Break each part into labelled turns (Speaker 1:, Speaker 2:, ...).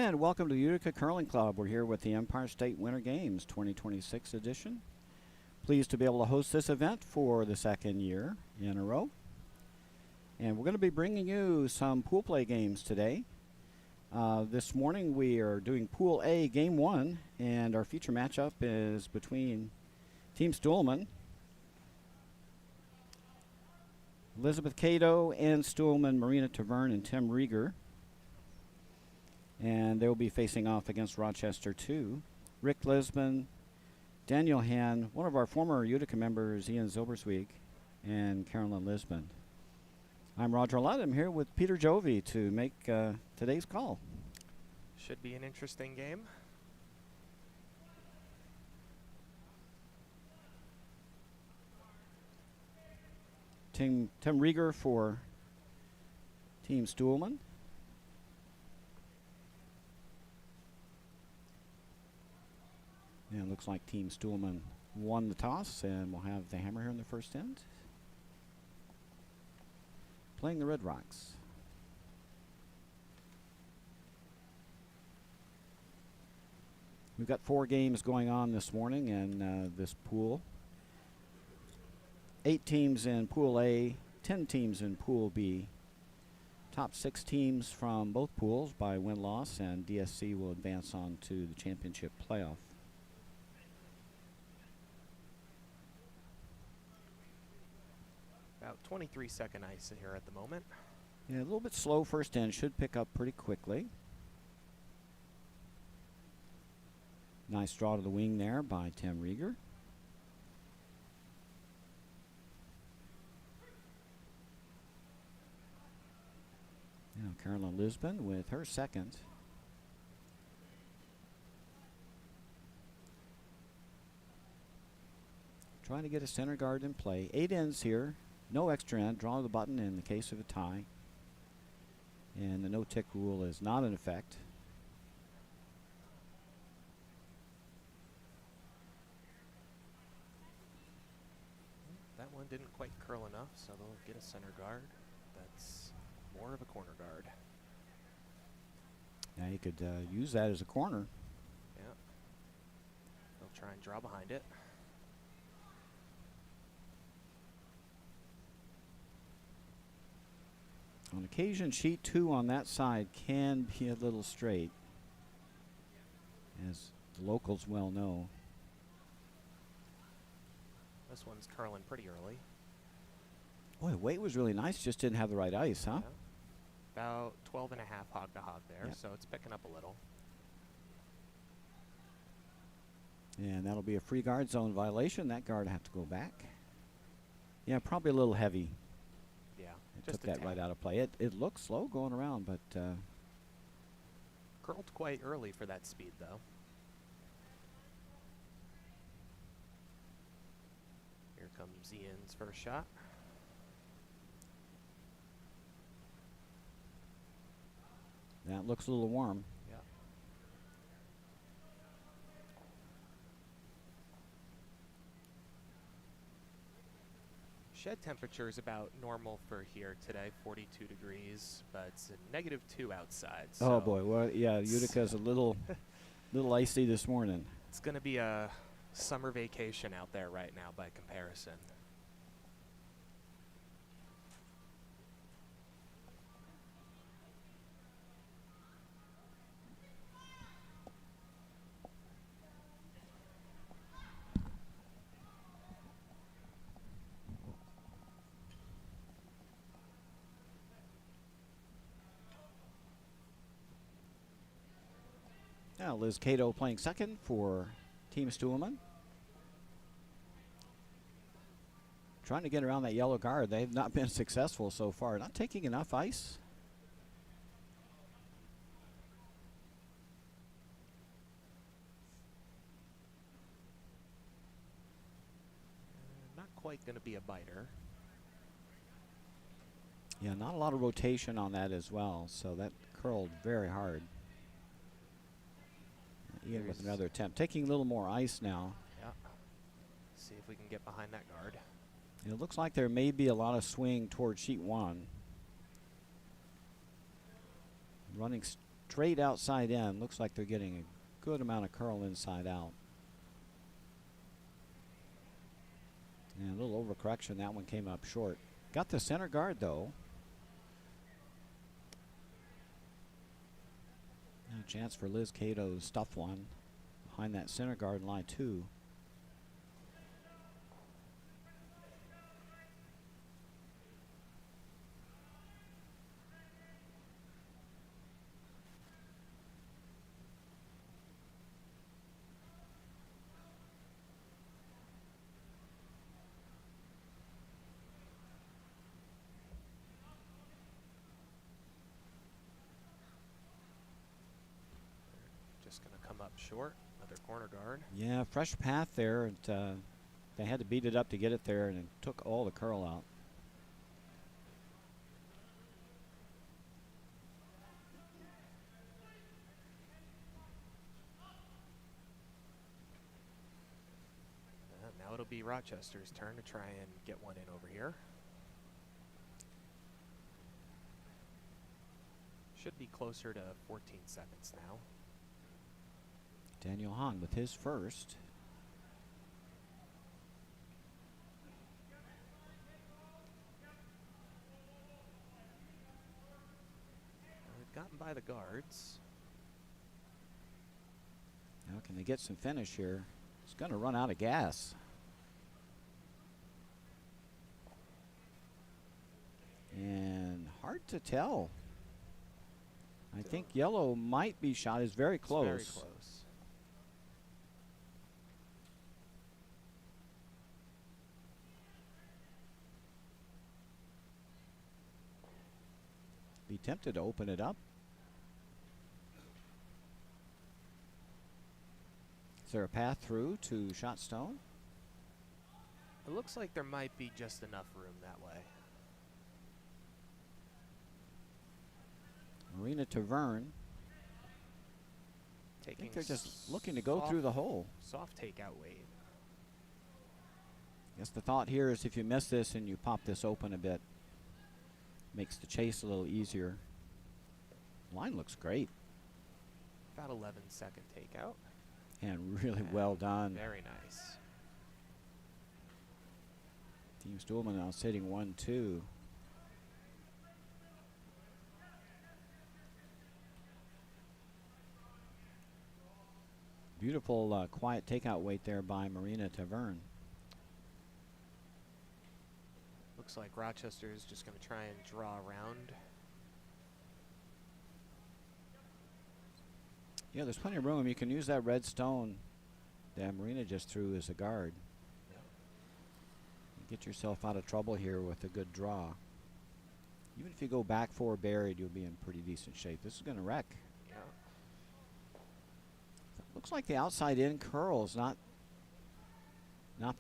Speaker 1: And welcome to the Utica Curling Club. We're here with the Empire State Winter Games 2026 edition. Pleased to be able to host this event for the second year in a row. And we're going to be bringing you some pool play games today. This morning we are doing Pool A Game 1, and our feature matchup is between Team Stuhlman, Elizabeth Cato, and Stuhlman, Marina Taverne, and Tim Rieger. And they will be facing off against Rochester 2. Rick Lisbon, Daniel Han, one of our former Utica members, Ian Zilbersweig, and Carolyn Lisbon. I'm Roger Lott. I'm here with Peter Jovi to make today's call.
Speaker 2: Should be an interesting game.
Speaker 1: Tim Rieger for Team Stuhlman. And it looks like Team Stuhlman won the toss, and we'll have the hammer here in the first end. Playing the Red Rocks. We've got 4 games going on this morning in this pool. 8 teams in Pool A, 10 teams in Pool B. Top 6 teams from both pools by win-loss, and DSC will advance on to the championship playoff.
Speaker 2: About 23-second ice here at the moment.
Speaker 1: Yeah, a little bit slow first end, should pick up pretty quickly. Nice draw to the wing there by Tim Rieger. Now Carolyn Lisbon with her second. Trying to get a center guard in play. 8 ends here. No extra end. Draw the button in the case of a tie. And the no-tick rule is not in effect.
Speaker 2: That one didn't quite curl enough, so they'll get a center guard. That's more of a corner guard.
Speaker 1: Now you could use that as a corner.
Speaker 2: Yeah. They'll try and draw behind it.
Speaker 1: On occasion, sheet 2 on that side can be a little straight, as the locals well know.
Speaker 2: This one's curling pretty early.
Speaker 1: Boy, weight was really nice, just didn't have the right ice, huh?
Speaker 2: Yeah. About 12 and a half hog to hog there, so it's picking up a little.
Speaker 1: And that'll be a free guard zone violation. That guard will have to go back. Yeah, probably a little heavy.
Speaker 2: Yeah,
Speaker 1: it took that right out of play. It looks slow going around, but
Speaker 2: curled quite early for that speed, though. Here comes Ian's first shot.
Speaker 1: That looks a little warm.
Speaker 2: Yeah. Shed temperature is about normal for here today, 42 degrees, but it's a -2 outside. So
Speaker 1: oh boy, well, yeah, Utica's a little icy this morning.
Speaker 2: It's going to be a summer vacation out there right now by comparison.
Speaker 1: Now Liz Cato playing second for Team Stuhlman. Trying to get around that yellow guard. They've not been successful so far. Not taking enough ice.
Speaker 2: Not quite going to be a biter.
Speaker 1: Yeah, not a lot of rotation on that as well, so that curled very hard. Ian with another attempt. Taking a little more ice now.
Speaker 2: Yeah. See if we can get behind that guard.
Speaker 1: And it looks like there may be a lot of swing toward sheet 1. Running straight outside in. Looks like they're getting a good amount of curl inside out. And a little overcorrection. That one came up short. Got the center guard, though. Now a chance for Liz Cato to stuff one behind that center guard in line 2.
Speaker 2: Just going to come up short. Another corner guard.
Speaker 1: Yeah, fresh path there. And, they had to beat it up to get it there, and it took all the curl out.
Speaker 2: Now it'll be Rochester's turn to try and get one in over here. Should be closer to 14 seconds now.
Speaker 1: Daniel Hahn with his first.
Speaker 2: They've gotten by the guards.
Speaker 1: Now can they get some finish here? It's going to run out of gas. And hard to tell. I think yellow might be shot. Is very close.
Speaker 2: It's very close.
Speaker 1: Be tempted to open it up. Is there a path through to shot stone?
Speaker 2: It looks like there might be just enough room that way.
Speaker 1: Marina Taverne. I think they're just looking to go through the hole.
Speaker 2: Soft takeout weight.
Speaker 1: Guess the thought here is if you miss this and you pop this open a bit, makes the chase a little easier. Line looks great.
Speaker 2: About 11-second takeout.
Speaker 1: And really well done.
Speaker 2: Very nice.
Speaker 1: Team Stuhlman now sitting 1-2. Beautiful quiet takeout weight there by Marina Taverne.
Speaker 2: Looks like Rochester is just going to try and draw around.
Speaker 1: Yeah, there's plenty of room. You can use that red stone that Marina just threw as a guard.
Speaker 2: Yep.
Speaker 1: Get yourself out of trouble here with a good draw. Even if you go back 4 buried, you'll be in pretty decent shape. This is going to wreck.
Speaker 2: Yeah.
Speaker 1: Looks like the outside in curl's not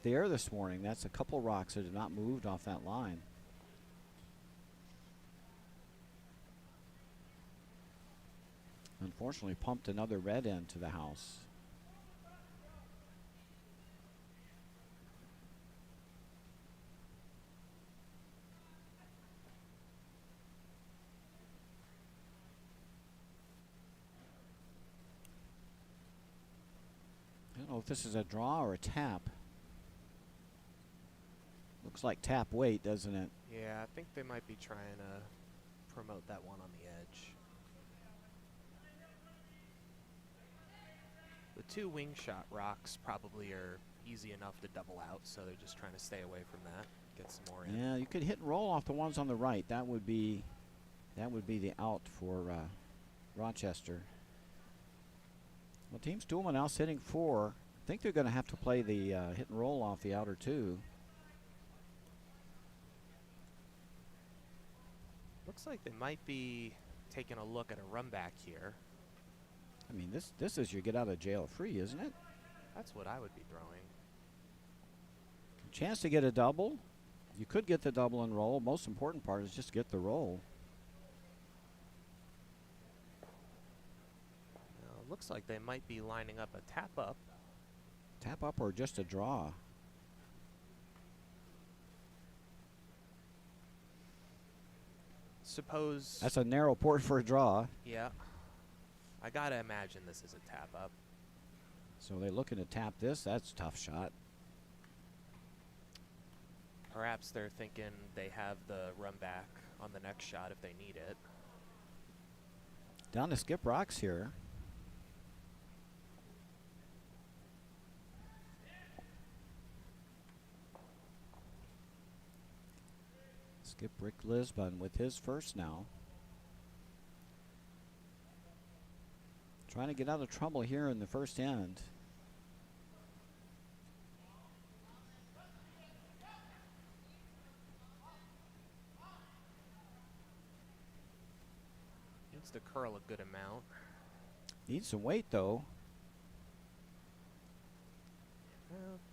Speaker 1: there this morning. That's a couple rocks that have not moved off that line. Unfortunately, pumped another red into the house. I don't know if this is a draw or a tap. Looks like tap weight, doesn't it?
Speaker 2: Yeah, I think they might be trying to promote that one on the edge. The 2 wing shot rocks probably are easy enough to double out, so they're just trying to stay away from that. Get some more in.
Speaker 1: Yeah, you could hit and roll off the ones on the right. That would be the out for Rochester. Well, Team Stuhlman now sitting 4. I think they're going to have to play the hit and roll off the outer 2.
Speaker 2: Looks like they might be taking a look at a run back here.
Speaker 1: I mean, this is your get out of jail free, isn't it?
Speaker 2: That's what I would be throwing.
Speaker 1: Chance to get a double. You could get the double and roll. Most important part is just get the roll.
Speaker 2: Looks like they might be lining up a tap up.
Speaker 1: Tap up or just a draw.
Speaker 2: Suppose.
Speaker 1: That's a narrow port for a draw.
Speaker 2: Yeah. I gotta imagine this is a tap up.
Speaker 1: So they're looking to tap this. That's a tough shot.
Speaker 2: Perhaps they're thinking they have the run back on the next shot if they need it.
Speaker 1: Down to skip rocks here. Skip Rick Lisbon with his first now. Trying to get out of trouble here in the first end.
Speaker 2: Needs to curl a good amount.
Speaker 1: Needs some weight though.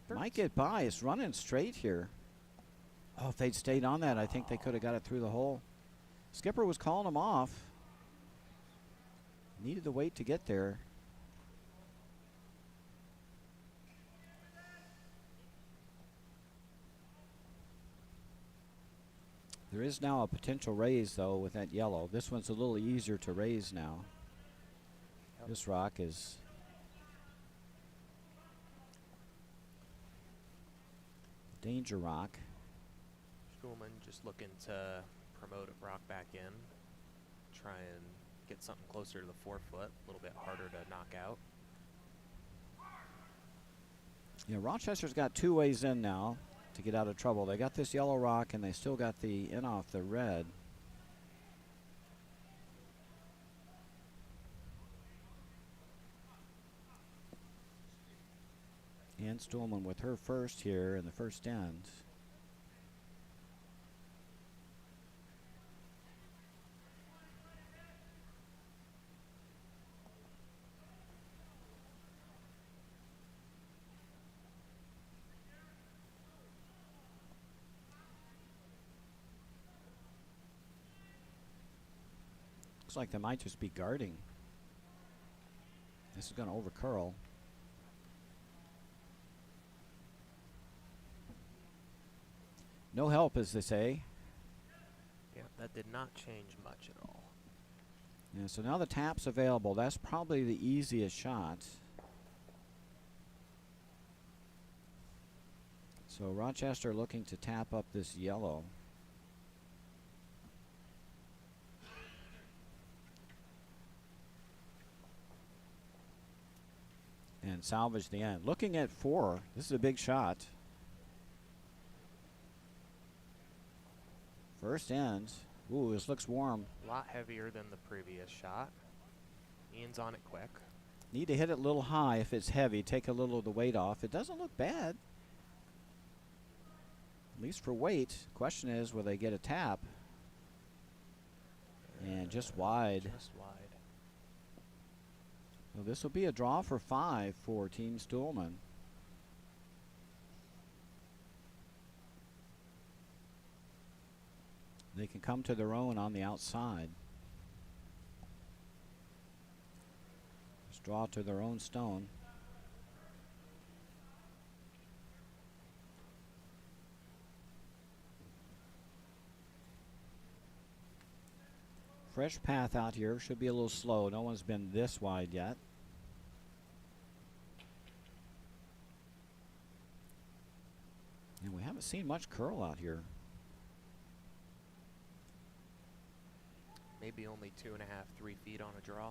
Speaker 1: Might
Speaker 2: 13.
Speaker 1: get by. It's running straight here. Oh, if they'd stayed on that, I think they could have got it through the hole. Skipper was calling him off. Needed the weight to get there. There is now a potential raise, though, with that yellow. This one's a little easier to raise now.
Speaker 2: Yep.
Speaker 1: This rock is danger rock.
Speaker 2: Schulman just looking to promote a rock back in. Try and get something closer to the 4 foot. A little bit harder to knock out.
Speaker 1: Yeah, Rochester's got 2 ways in now to get out of trouble. They got this yellow rock, and they still got the in off the red. Ann Stuhlman with her first here in the first end. Looks like they might just be guarding. This is going to over curl. No help, as they say.
Speaker 2: Yeah, that did not change much at all.
Speaker 1: Yeah, so now the tap's available. That's probably the easiest shot. So Rochester looking to tap up this yellow. And salvage the end. Looking at 4. This is a big shot. First end. Ooh, this looks warm.
Speaker 2: A lot heavier than the previous shot. Ian's on it quick.
Speaker 1: Need to hit it a little high if it's heavy. Take a little of the weight off. It doesn't look bad. At least for weight. Question is, will they get a tap? And just wide.
Speaker 2: Just wide.
Speaker 1: So this will be a draw for 5 for Team Stuhlman. They can come to their own on the outside. Just draw to their own stone. Fresh path out here. Should be a little slow. No one's been this wide yet. And we haven't seen much curl out here.
Speaker 2: Maybe only 2.5, 3 feet on a draw.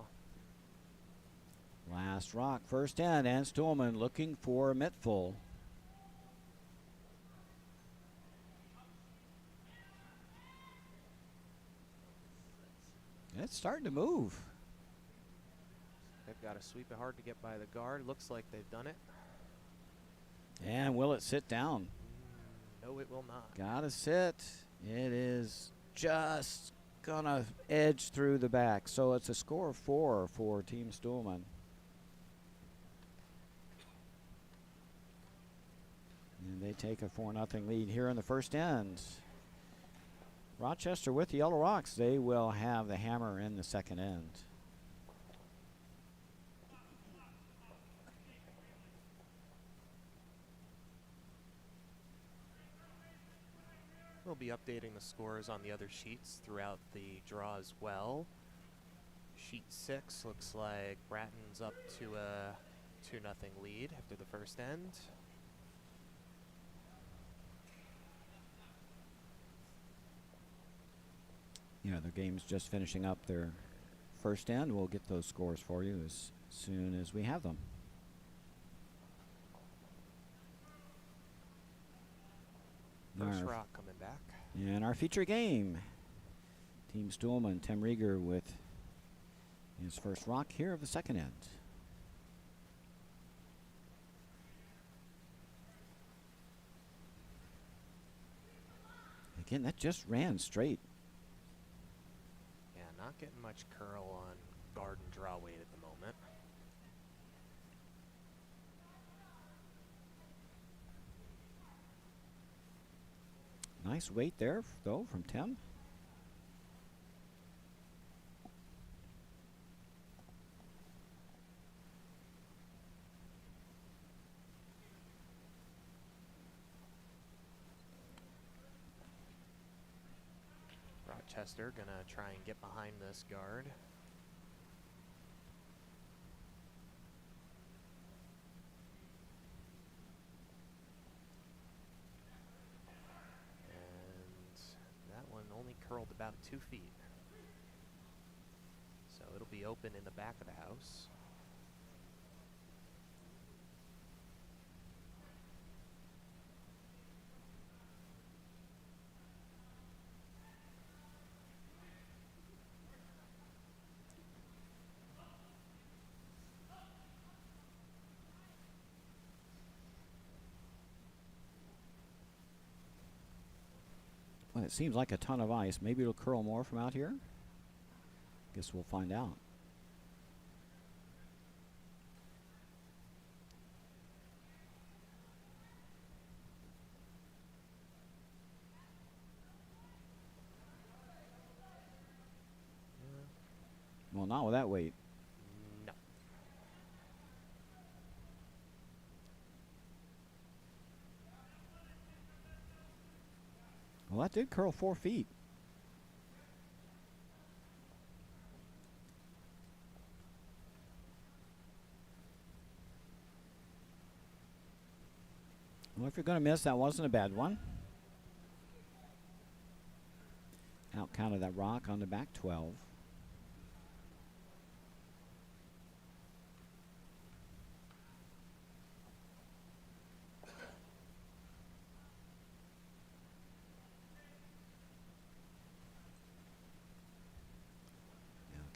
Speaker 1: Last rock, first end, and Stuhlman looking for a mittful. It's starting to move.
Speaker 2: They've got to sweep it hard to get by the guard. Looks like they've done it.
Speaker 1: And will it sit down?
Speaker 2: No, it will not.
Speaker 1: Gotta sit. It is just gonna edge through the back. So it's a score of 4 for Team Stuhlman. And they take a 4-0 lead here in the first end. Rochester with the Yellow Rocks. They will have the hammer in the second end.
Speaker 2: We'll be updating the scores on the other sheets throughout the draw as well. Sheet 6 looks like Bratton's up to a 2-0 lead after the first end.
Speaker 1: Yeah, their game's just finishing up their first end. We'll get those scores for you as soon as we have them.
Speaker 2: First rock coming back.
Speaker 1: And our feature game. Team Stuhlman, Tim Rieger with his first rock here of the second end. Again, that just ran straight.
Speaker 2: Yeah, not getting much curl on guard and draw weight at the moment.
Speaker 1: Nice weight there, though, from Tim.
Speaker 2: Rochester gonna try and get behind this guard. That one only curled about 2 feet. So it'll be open in the back of the house.
Speaker 1: Well, it seems like a ton of ice. Maybe it'll curl more from out here. Guess we'll find out. Well, not with that weight.
Speaker 2: No.
Speaker 1: Well, that did curl 4 feet. Well, if you're going to miss, that wasn't a bad one. Out counted that rock on the back 12.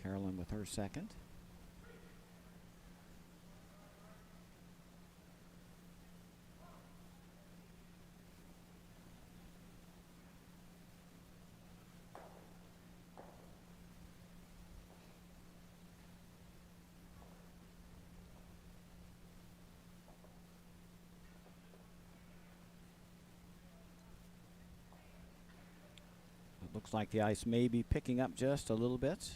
Speaker 1: Carolyn with her second. It looks like the ice may be picking up just a little bit.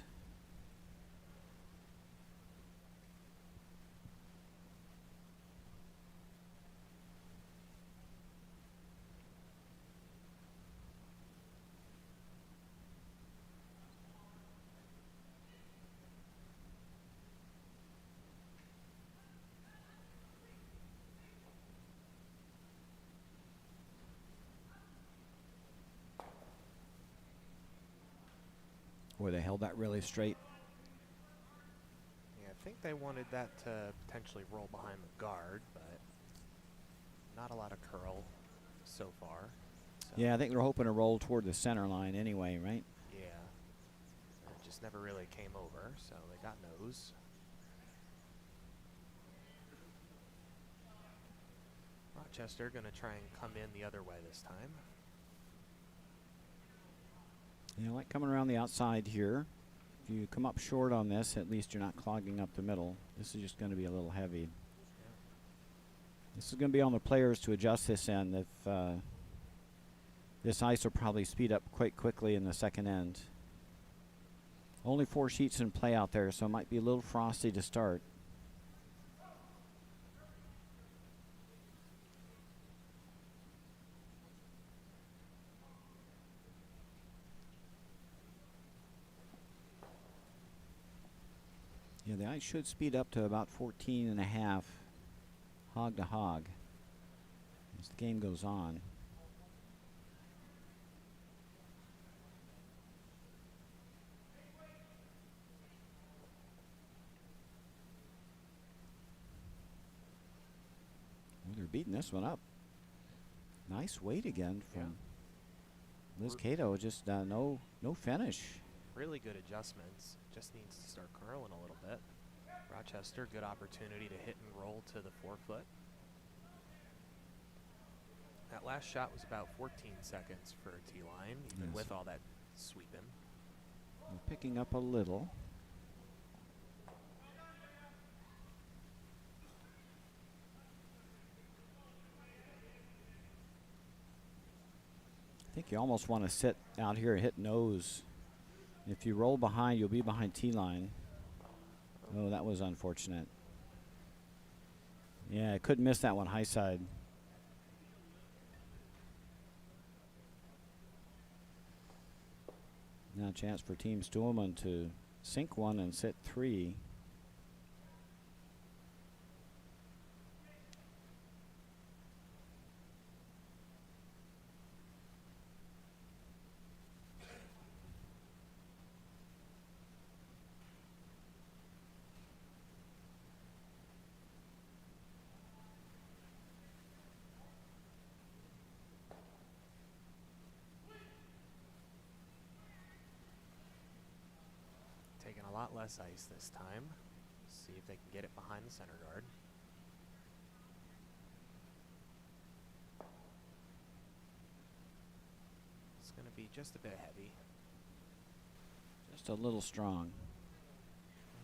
Speaker 1: Boy, they held that really straight.
Speaker 2: Yeah, I think they wanted that to potentially roll behind the guard, but not a lot of curl so far. So
Speaker 1: Yeah, I think they're hoping to roll toward the center line anyway, right?
Speaker 2: yeah. It just never really came over, so they got nose. Rochester gonna try and come in the other way this time.
Speaker 1: Yeah, I like coming around the outside here. If you come up short on this, at least you're not clogging up the middle. This is just going to be a little heavy.
Speaker 2: Yeah.
Speaker 1: This is going to be on the players to adjust this end. If this ice will probably speed up quite quickly in the second end. Only 4 sheets in play out there, so it might be a little frosty to start. Yeah, the ice should speed up to about 14 and a half hog to hog as the game goes on. Well, they're beating this one up. Nice weight again from Liz Cato. Just no finish.
Speaker 2: Really good adjustments. Just needs to start curling a little bit. Rochester, good opportunity to hit and roll to the 4-foot. That last shot was about 14 seconds for a T-line, even with all that sweeping.
Speaker 1: We're picking up a little. I think you almost want to sit out here and hit nose. If you roll behind, you'll be behind T-line. Oh, that was unfortunate. Yeah, I couldn't miss that one high side. Now a chance for Team Stuhlman to sink one and sit 3.
Speaker 2: Taking a lot less ice this time. See if they can get it behind the center guard. It's going to be just a bit heavy.
Speaker 1: Just a little strong.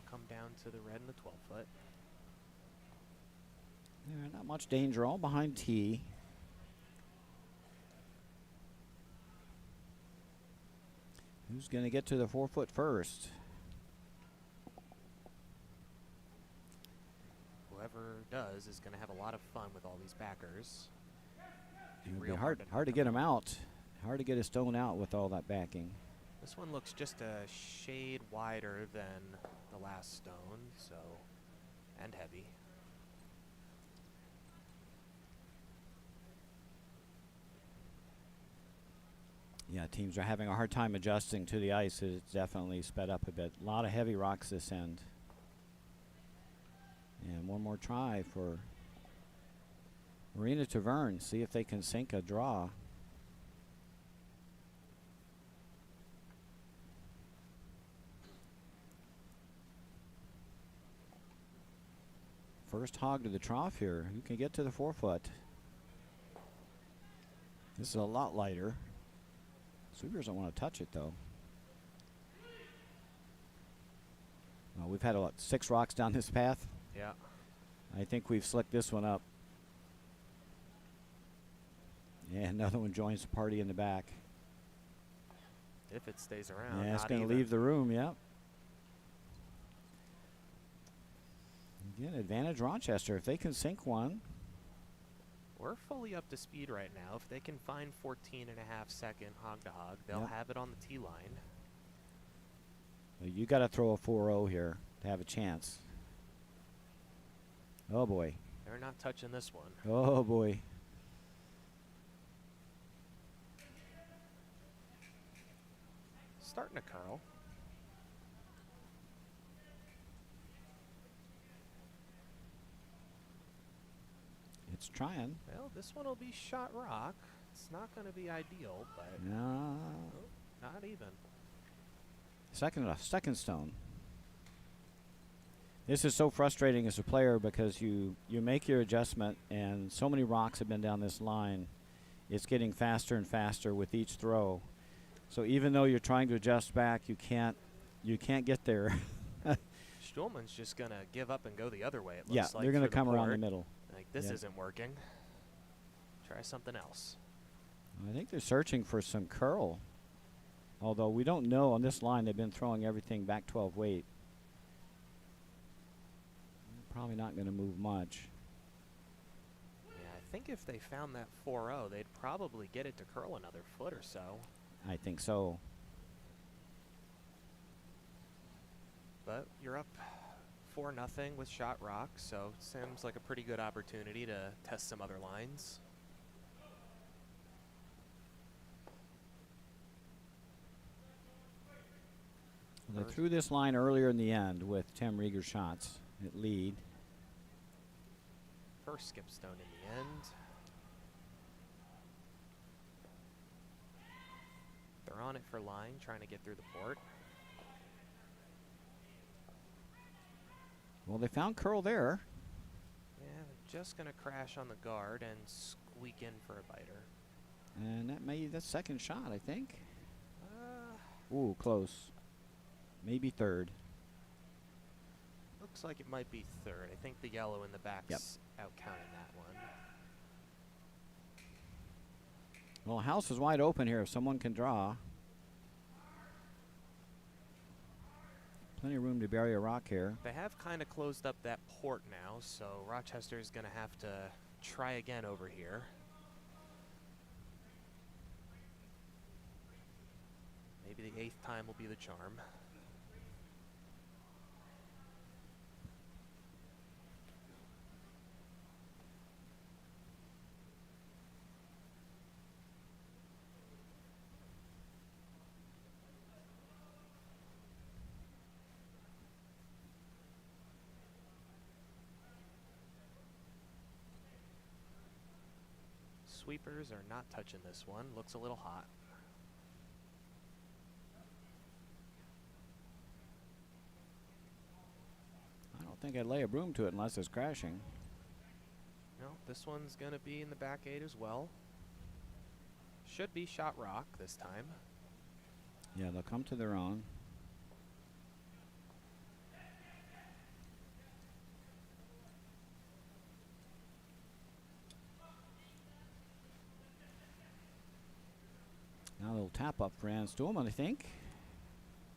Speaker 2: Come down to the red and the 12-foot.
Speaker 1: Yeah, not much danger, all behind T. Who's going to get to the 4-foot first?
Speaker 2: Whoever does is going to have a lot of fun with all these backers.
Speaker 1: It'll be hard to get him out. Hard to get a stone out with all that backing.
Speaker 2: This one looks just a shade wider than the last stone, so, and heavy.
Speaker 1: Yeah, teams are having a hard time adjusting to the ice. It's definitely sped up a bit. A lot of heavy rocks this end. And one more try for Marina Taverne. See if they can sink a draw. First hog to the trough here. Who can get to the 4-foot? This is a lot lighter. Sweepers don't want to touch it, though. Well, we've had 6 rocks down this path.
Speaker 2: Yeah.
Speaker 1: I think we've slicked this one up. Yeah, another one joins the party in the back.
Speaker 2: If it stays around.
Speaker 1: Yeah, it's going to leave the room, yep. Again, advantage Rochester. If they can sink one.
Speaker 2: We're fully up to speed right now. If they can find 14.5-second hog to hog, they'll have it on the T line.
Speaker 1: Well, you got to throw a 4-0 here to have a chance. Oh boy.
Speaker 2: They're not touching this one.
Speaker 1: Oh boy.
Speaker 2: Starting to curl.
Speaker 1: It's trying.
Speaker 2: Well, this one will be shot rock. It's not going to be ideal, but
Speaker 1: No.
Speaker 2: not even.
Speaker 1: Second stone. This is so frustrating as a player because you make your adjustment and so many rocks have been down this line. It's getting faster and faster with each throw. So even though you're trying to adjust back, you can't get there.
Speaker 2: Stuhlman's just going to give up and go the other way, it looks
Speaker 1: Yeah,
Speaker 2: like.
Speaker 1: they're going to
Speaker 2: through
Speaker 1: come around the
Speaker 2: port.
Speaker 1: middle.
Speaker 2: Like, this
Speaker 1: Yeah.
Speaker 2: isn't working. Try something else.
Speaker 1: I think they're searching for some curl. Although we don't know on this line, they've been throwing everything back 12 weight. Probably not going to move much.
Speaker 2: Yeah, I think if they found that 4-0, they'd probably get it to curl another foot or so.
Speaker 1: I think so.
Speaker 2: But you're up 4-0 with shot rock, so seems like a pretty good opportunity to test some other lines.
Speaker 1: They threw this line earlier in the end with Tim Rieger's shots at lead.
Speaker 2: First skip stone in the end. They're on it for line, trying to get through the port.
Speaker 1: Well, they found curl there.
Speaker 2: Yeah, they're just going to crash on the guard and squeak in for a biter.
Speaker 1: And that may be the second shot, I think. Ooh, close. Maybe third.
Speaker 2: Looks like it might be third. I think the yellow in the back's out counting that one.
Speaker 1: Well, house is wide open here if someone can draw. Plenty of room to bury a rock here.
Speaker 2: They have kind of closed up that port now, so Rochester's going to have to try again over here. Maybe the 8th time will be the charm. Sweepers are not touching this one. Looks a little hot.
Speaker 1: I don't think I'd lay a broom to it unless it's crashing.
Speaker 2: No, this one's going to be in the back 8 as well. Should be shot rock this time.
Speaker 1: Yeah, they'll come to their own. Now they'll tap up for Ann Stuhlman, I think.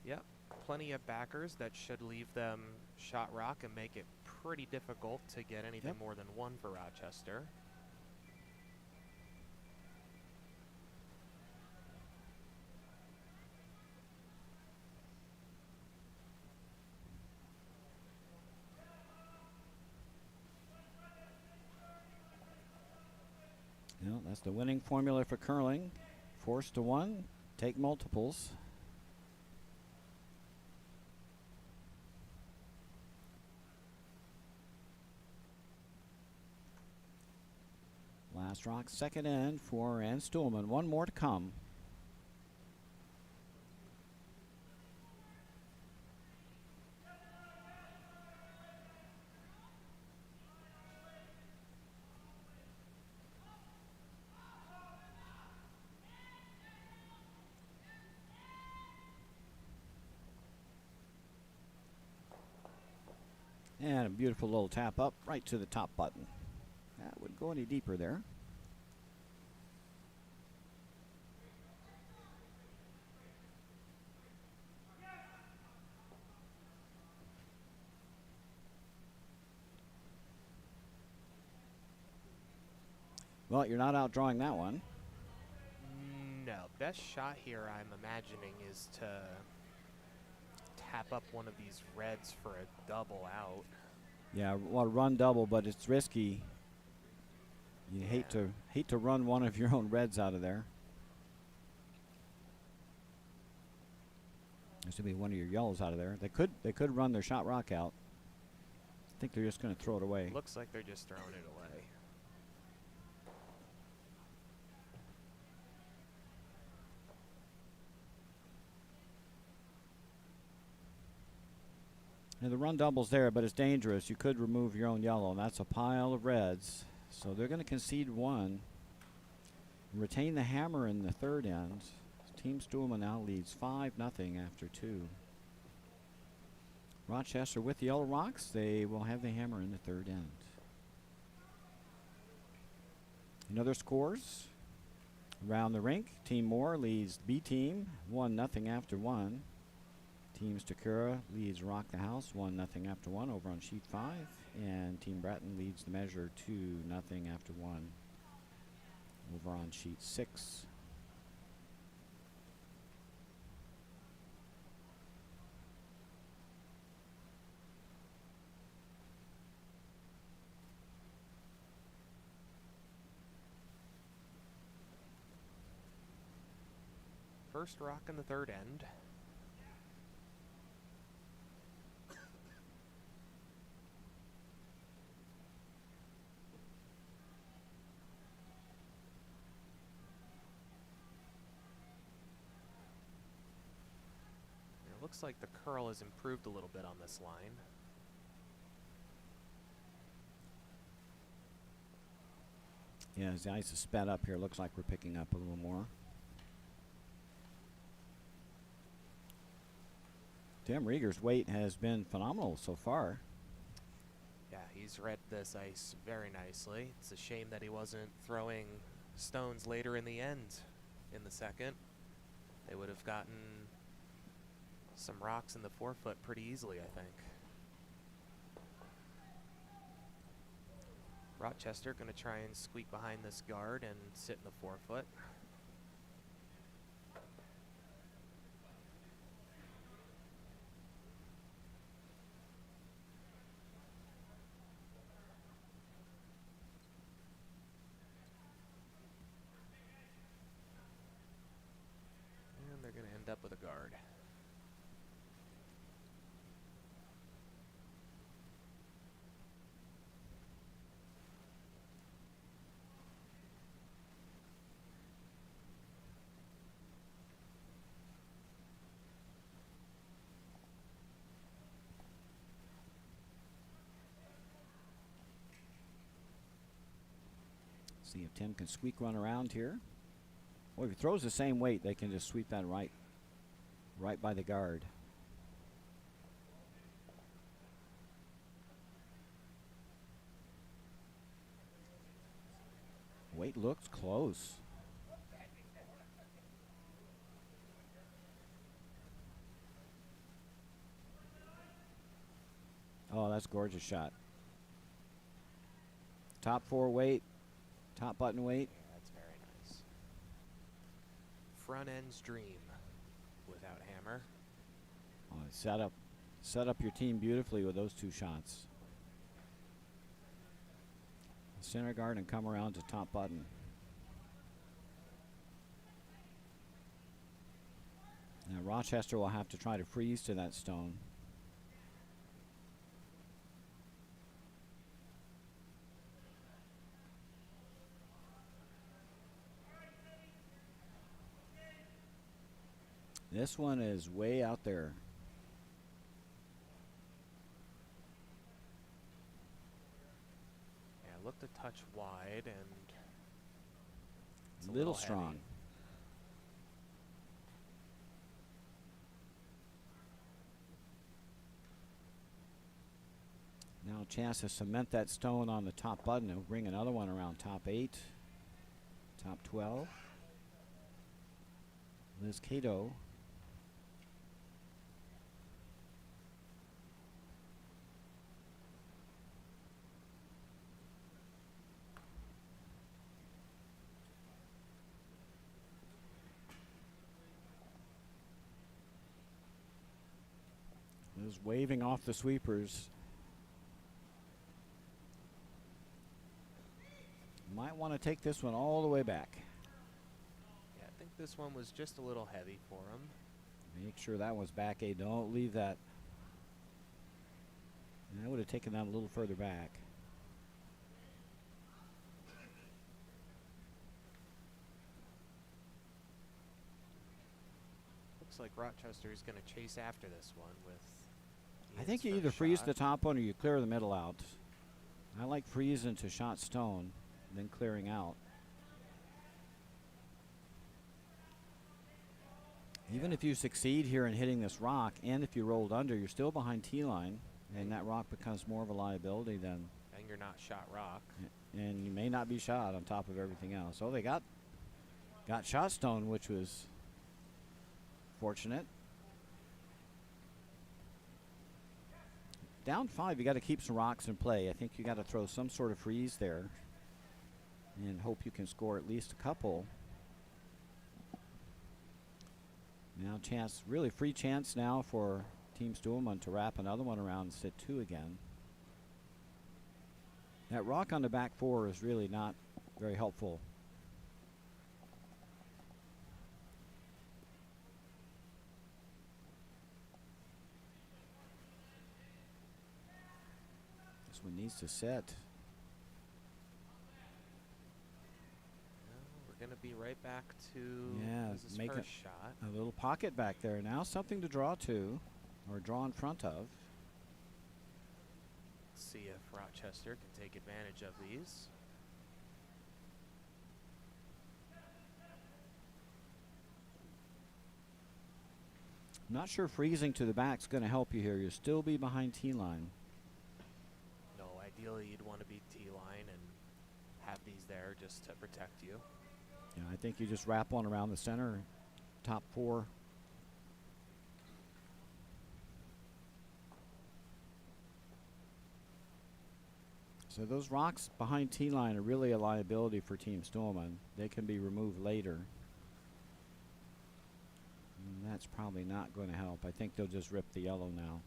Speaker 2: Yep, plenty of backers that should leave them shot rock and make it pretty difficult to get anything more than one for Rochester.
Speaker 1: You know, that's the winning formula for curling. Force to one, take multiples. Last rock, second end for Ann Stuhlman. One more to come. And a beautiful little tap up right to the top button. That wouldn't go any deeper there. Well, you're not outdrawing that one.
Speaker 2: No, best shot here I'm imagining is to tap up one of these reds for a double out.
Speaker 1: Yeah, well, run double, but it's risky. You hate to run one of your own reds out of there. This would be one of your yellows out of there. They could run their shot rock out. I think they're just going to throw it away.
Speaker 2: Looks like they're just throwing it away.
Speaker 1: Now the run double's there, but it's dangerous. You could remove your own yellow, and that's a pile of reds. So they're going to concede one. Retain the hammer in the third end. Team Stuhlman now leads 5-0 after 2. Rochester with the yellow rocks. They will have the hammer in the third end. Another scores around the rink. Team Moore leads B team 1-0 after 1. Team Stakura leads Rock the House 1-0 after 1 over on sheet 5. And Team Breton leads the measure 2-0 after 1 over on sheet 6.
Speaker 2: first rock in the third end. It looks like the curl has improved a little bit on this line.
Speaker 1: Yeah, as the ice is sped up here, looks like we're picking up a little more. Tim Rieger's weight has been phenomenal so far.
Speaker 2: Yeah, he's read this ice very nicely. It's a shame that he wasn't throwing stones later in the end in the second. They would have gotten some rocks in the forefoot pretty easily, I think. Rochester going to try and squeak behind this guard and sit in the forefoot. And they're going to end up with a guard.
Speaker 1: See if Tim can squeak one around here. Well, if he throws the same weight, they can just sweep that right by the guard. Weight looks close. Oh, that's a gorgeous shot. Top four weight, top button weight.
Speaker 2: Yeah, that's very nice. Front end's dream without hammer.
Speaker 1: Oh, set up your team beautifully with those two shots. Center guard and come around to top button. Now Rochester will have to try to freeze to that stone. This one is way out there.
Speaker 2: Yeah, looked a touch wide and it's a
Speaker 1: Little
Speaker 2: heavy.
Speaker 1: strong. Now a chance to cement that stone on the top button. He'll bring another one around top 8, top 12. Liz Cato. Liz waving off the sweepers. Might want to take this one all the way back.
Speaker 2: Yeah, I think this one was just a little heavy for him.
Speaker 1: Make sure that was back 8. Don't leave that. I would have taken that a little further back.
Speaker 2: Looks like Rochester is going to chase after this one with
Speaker 1: I think
Speaker 2: Ian's
Speaker 1: you either
Speaker 2: first
Speaker 1: freeze
Speaker 2: shot.
Speaker 1: the top one or you clear the middle out. I like freezing to shot stone, then clearing out. Even if you succeed here in hitting this rock, and if you rolled under, you're still behind T-line, and that rock becomes more of a liability then.
Speaker 2: And you're not shot rock.
Speaker 1: And you may not be shot on top of everything else. Oh, they got shot stone, which was fortunate. Down 5, you got to keep some rocks in play. I think you got to throw some sort of freeze there and hope you can score at least a couple. Now chance, really free chance now for Team Stuhlman to wrap another one around and sit 2 again. That rock on the back 4 is really not very helpful. This one needs to set.
Speaker 2: We're going to be right back to
Speaker 1: Yeah,
Speaker 2: his
Speaker 1: make
Speaker 2: first shot.
Speaker 1: a little pocket back there. Now something to draw to, or draw in front of.
Speaker 2: Let's see if Rochester can take advantage of these.
Speaker 1: Not sure freezing to the back is going to help you here. You'll still be behind tee line.
Speaker 2: No, ideally you'd want to be T-line and have these there just to protect you.
Speaker 1: Yeah, I think you just wrap one around the center, top 4. So those rocks behind tee line are really a liability for Team Stillman. They can be removed later. And that's probably not going to help. I think they'll just rip the yellow now.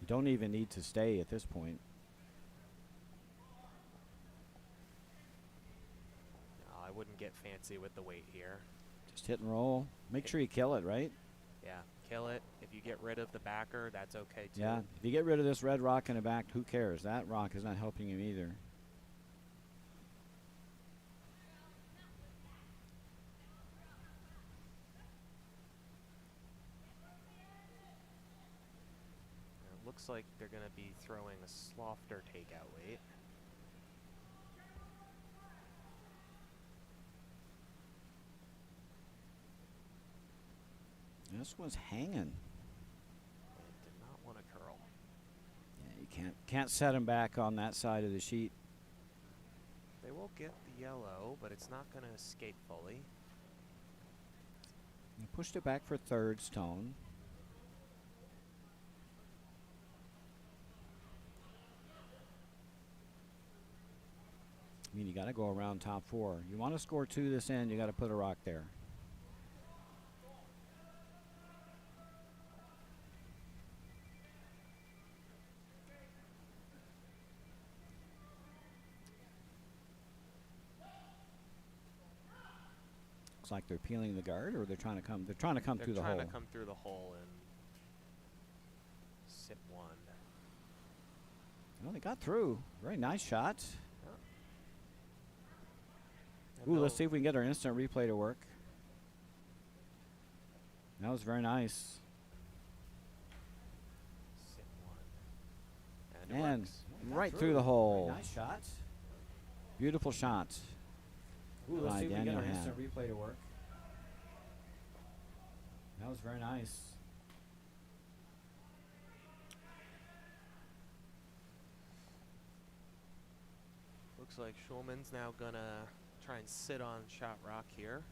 Speaker 1: You don't even need to stay at this point.
Speaker 2: No, I wouldn't get fancy with the weight here.
Speaker 1: Just hit and roll. Make sure you kill it, right?
Speaker 2: Yeah, kill it. If you get rid of the backer, that's okay too.
Speaker 1: Yeah, if you get rid of this red rock in the back, who cares? That rock is not helping him either.
Speaker 2: It looks like they're going to be throwing a softer takeout weight.
Speaker 1: This one's hanging.
Speaker 2: It did not want to curl.
Speaker 1: Yeah, you can't set him back on that side of the sheet.
Speaker 2: They will get the yellow, but it's not going to escape fully.
Speaker 1: You pushed it back for third stone. I mean, you got to go around top 4. You want to score 2 this end, you got to put a rock there. Looks like they're peeling the guard, or they're trying to come. They're trying to come through the hole.
Speaker 2: They're trying to come through the hole and sip one.
Speaker 1: Well, they got through. Very nice shot.
Speaker 2: And
Speaker 1: Ooh, let's see if we can get our instant replay to work. That was very nice.
Speaker 2: Sip one. And it works.
Speaker 1: Right through the hole.
Speaker 3: Very nice shot.
Speaker 1: Beautiful shot.
Speaker 3: Ooh, let's
Speaker 1: by
Speaker 3: see if we can get
Speaker 1: Daniel
Speaker 3: our
Speaker 1: Han.
Speaker 3: instant replay to work.
Speaker 1: That was very nice.
Speaker 2: Looks like Schulman's now gonna try and sit on shot rock here.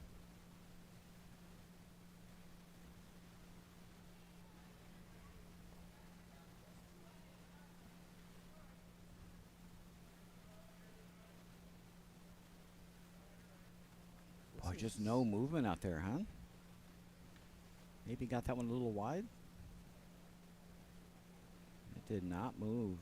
Speaker 1: Boy, just no movement out there, huh? Maybe got that one a little wide. It did not move.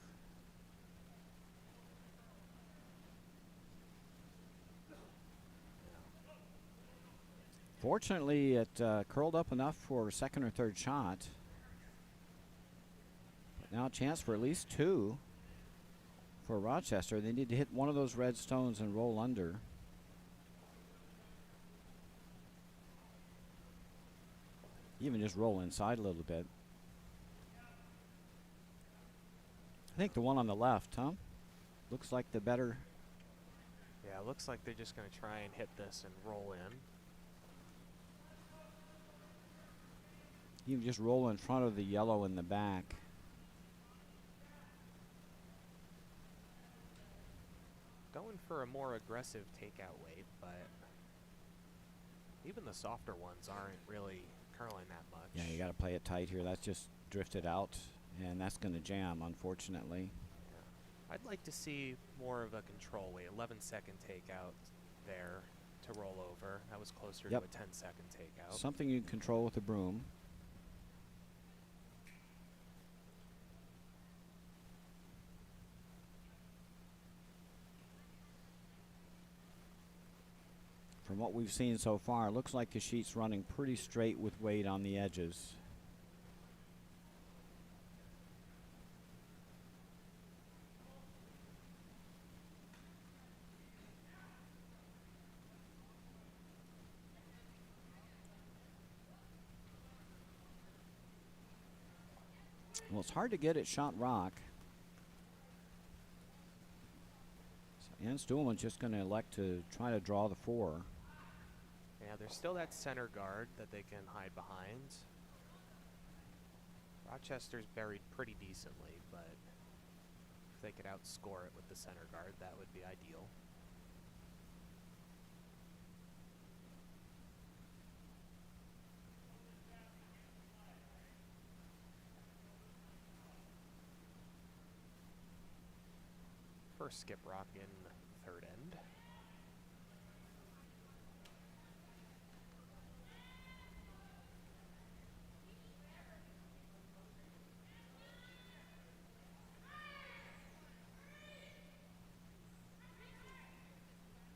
Speaker 1: Fortunately, it curled up enough for a second or third shot. But now a chance for at least 2 for Rochester. They need to hit one of those red stones and roll under. Even just roll inside a little bit. I think the one on the left, huh? Looks like the better.
Speaker 2: Yeah, it looks like they're just going to try and hit this and roll in.
Speaker 1: You can just roll in front of the yellow in the back.
Speaker 2: Going for a more aggressive takeout weight, but even the softer ones aren't really curling that much.
Speaker 1: Yeah, you got to play it tight here. That's just drifted out, and that's going to jam, unfortunately.
Speaker 2: Yeah. I'd like to see more of a control weight, 11-second takeout there to roll over. That was closer
Speaker 1: Yep.
Speaker 2: to a 10-second takeout.
Speaker 1: Something you can control with a broom. From what we've seen so far, it looks like the sheet's running pretty straight with weight on the edges. Well, it's hard to get at shot rock. So Ann Stuhlman's just going to elect to try to draw the 4.
Speaker 2: Yeah, there's still that center guard that they can hide behind. Rochester's buried pretty decently, but if they could outscore it with the center guard, that would be ideal. First skip rock in third end.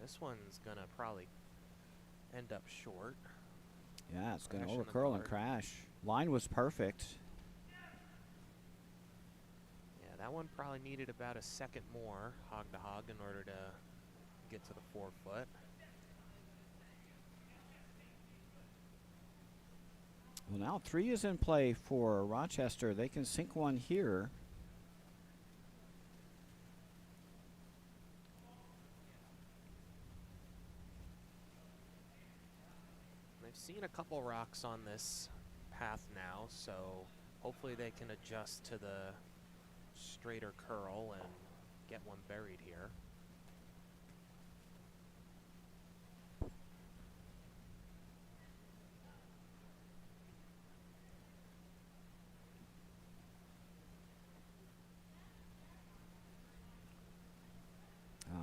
Speaker 2: This one's gonna probably end up short.
Speaker 1: Yeah, it's going to
Speaker 2: Crash in the
Speaker 1: overcurl and
Speaker 2: guard.
Speaker 1: crash. Line was perfect.
Speaker 2: Yeah, that one probably needed about a second more hog to hog in order to get to the 4 foot.
Speaker 1: Well, now 3 is in play for Rochester. They can sink one here.
Speaker 2: They've seen a couple rocks on this path now, so hopefully they can adjust to the straighter curl and get one buried here.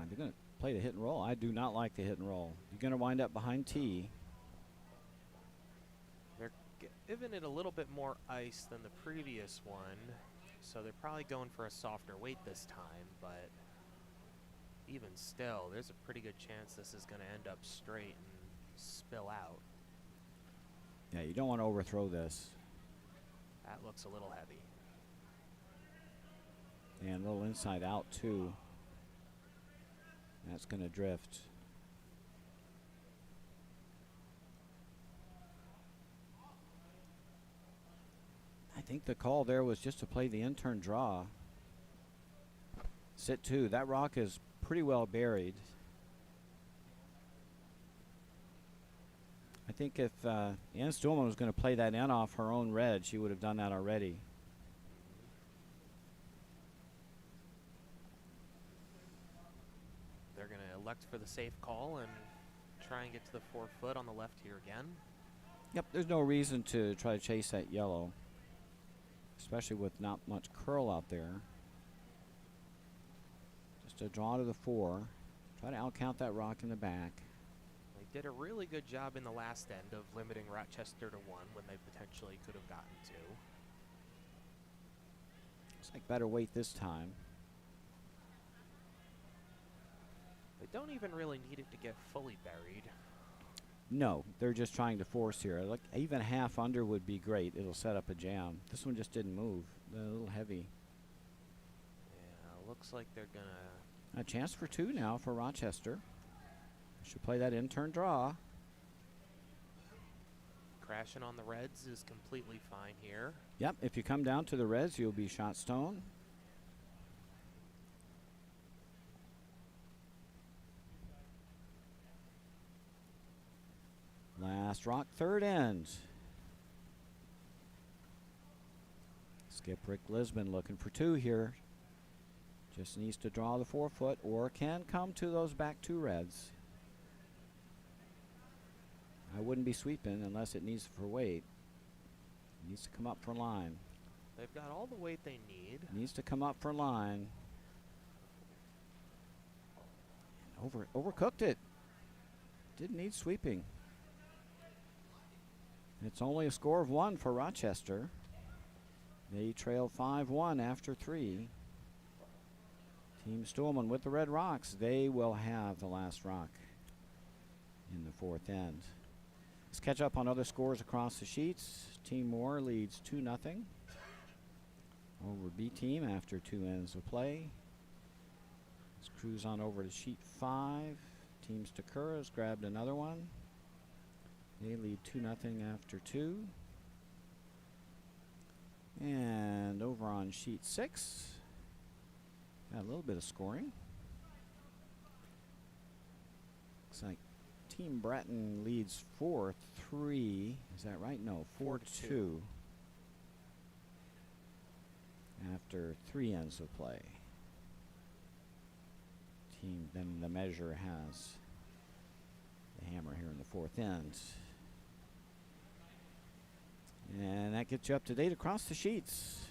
Speaker 1: They're going to play the hit and roll. I do not like the hit and roll. You're going to wind up behind tee.
Speaker 2: They're giving it a little bit more ice than the previous one, so they're probably going for a softer weight this time, but even still, there's a pretty good chance this is going to end up straight and spill out.
Speaker 1: Yeah, you don't want to overthrow this.
Speaker 2: That looks a little heavy.
Speaker 1: And a little inside out, too. That's going to drift. I think the call there was just to play the in-turn draw. Sit 2. That rock is pretty well buried. I think if Ann Stuhlman was going to play that in off her own red, she would have done that already.
Speaker 2: They're going to elect for the safe call and try and get to the 4 foot on the left here again.
Speaker 1: Yep, there's no reason to try to chase that yellow, especially with not much curl out there. Just a draw to the 4. Try to outcount that rock in the back.
Speaker 2: They did a really good job in the last end of limiting Rochester to 1 when they potentially could have gotten 2.
Speaker 1: Looks like better weight this time.
Speaker 2: They don't even really need it to get fully buried.
Speaker 1: No, they're just trying to force here. Like even half under would be great. It'll set up a jam. This one just didn't move. A little heavy.
Speaker 2: Yeah, looks like they're gonna...
Speaker 1: A chance for 2 now for Rochester. Should play that in-turn draw.
Speaker 2: Crashing on the reds is completely fine here.
Speaker 1: Yep, if you come down to the reds, you'll be shot stone. Last rock, third end. Skip Rick Lisbon looking for 2 here. Just needs to draw the 4 foot or can come to those back 2 reds. I wouldn't be sweeping unless it needs for weight. It needs to come up for line.
Speaker 2: They've got all the weight they need.
Speaker 1: Needs to come up for line. Overcooked it. Didn't need sweeping. It's only a score of 1 for Rochester. They trail 5-1 after 3. Team Stuhlman with the red rocks. They will have the last rock in the 4th end. Let's catch up on other scores across the sheets. Team Moore leads 2-0 over B team after 2 ends of play. Let's cruise on over to sheet 5. Team Stakura's grabbed another one. They lead 2-0 after 2. And over on sheet 6, got a little bit of scoring. Looks like Team Breton leads 4-3. Is that right? No, 4-2. After 3 ends of play. Then the measure has the hammer here in the 4th end. And that gets you up to date across the sheets.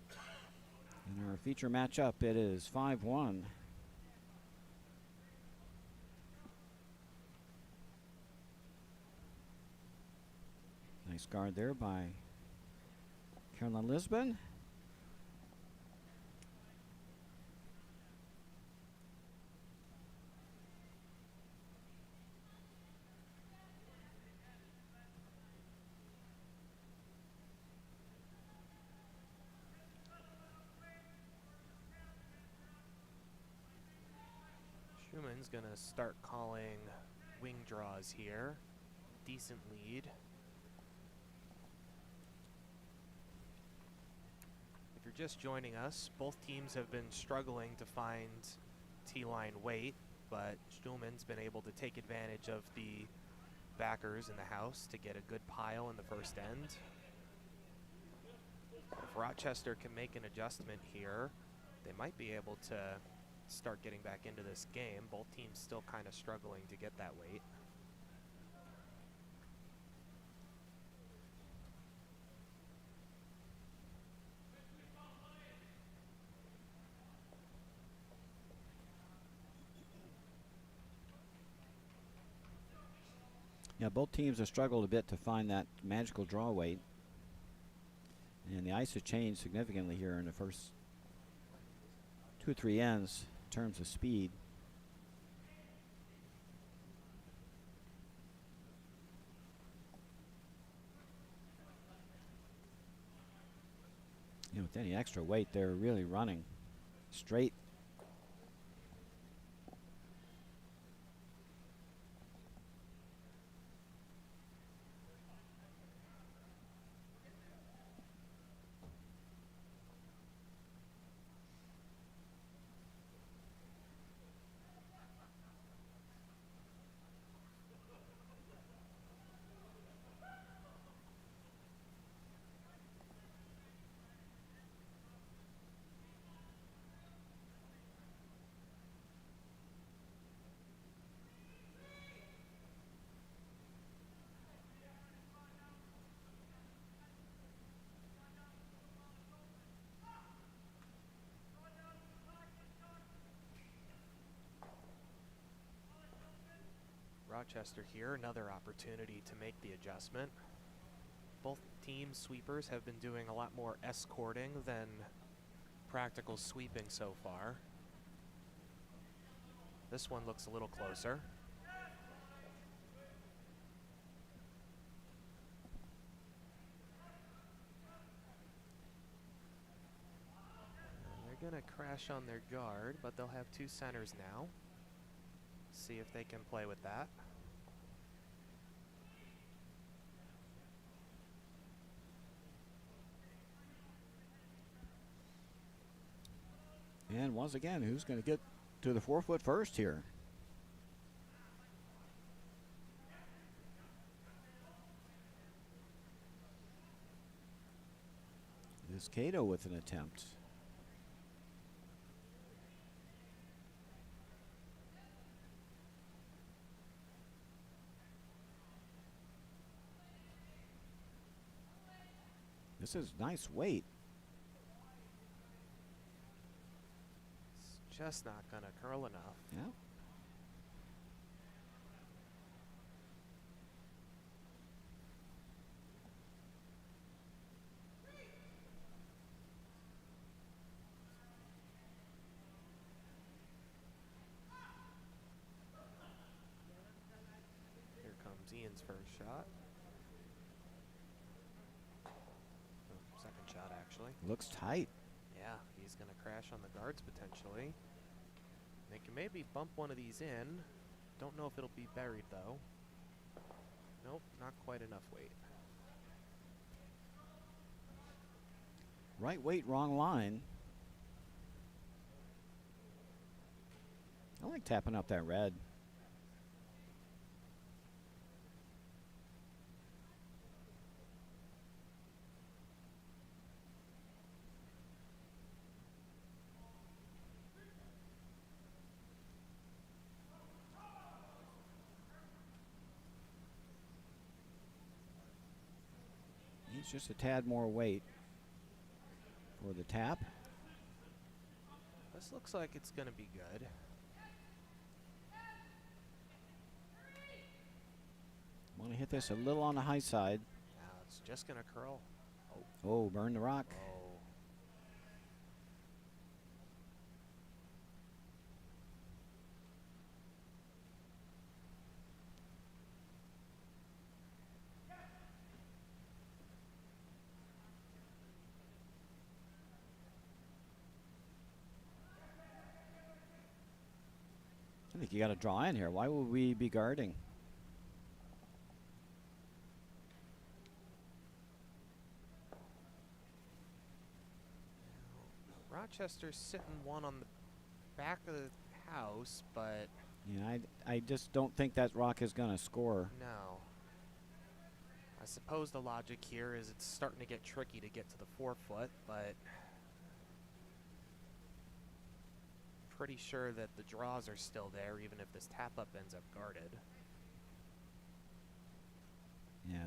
Speaker 1: In our feature matchup, it is 5-1. Nice guard there by Carolyn Lisbon.
Speaker 2: Schumann's going to start calling wing draws here. Decent lead. If you're just joining us, both teams have been struggling to find T-line weight, but Schumann's been able to take advantage of the backers in the house to get a good pile in the first end. If Rochester can make an adjustment here, they might be able to start getting back into this game. Both teams still kind of struggling to get that weight.
Speaker 1: Yeah, both teams have struggled a bit to find that magical draw weight. And the ice has changed significantly here in the first 2 or 3 ends in terms of speed. You know, with any extra weight, they're really running straight.
Speaker 2: Rochester here, another opportunity to make the adjustment. Both team sweepers have been doing a lot more escorting than practical sweeping so far. This one looks a little closer. And they're gonna crash on their guard, but they'll have 2 centers now. See if they can play with that.
Speaker 1: And once again, who's going to get to the 4 foot first here? Is Cato with an attempt? This is nice weight.
Speaker 2: It's just not going to curl enough.
Speaker 1: Yeah.
Speaker 2: Here comes Ian's first shot. Second shot, actually.
Speaker 1: Looks tight.
Speaker 2: Yeah, he's going to crash on the guards potentially. They can maybe bump one of these in. Don't know if it'll be buried, though. Nope, not quite enough weight.
Speaker 1: Right weight, wrong line. I like tapping up that red. Needs just a tad more weight for the tap.
Speaker 2: This looks like it's going to be good.
Speaker 1: Want to hit this a little on the high side.
Speaker 2: Now it's just going to curl.
Speaker 1: Oh, burn the rock.
Speaker 2: Oh.
Speaker 1: I think you got to draw in here. Why would we be guarding?
Speaker 2: Rochester's sitting one on the back of the house, but
Speaker 1: Yeah, I just don't think that rock is going to score.
Speaker 2: no. I suppose the logic here is it's starting to get tricky to get to the 4-foot, but pretty sure that the draws are still there even if this tap-up ends up guarded.
Speaker 1: Yeah,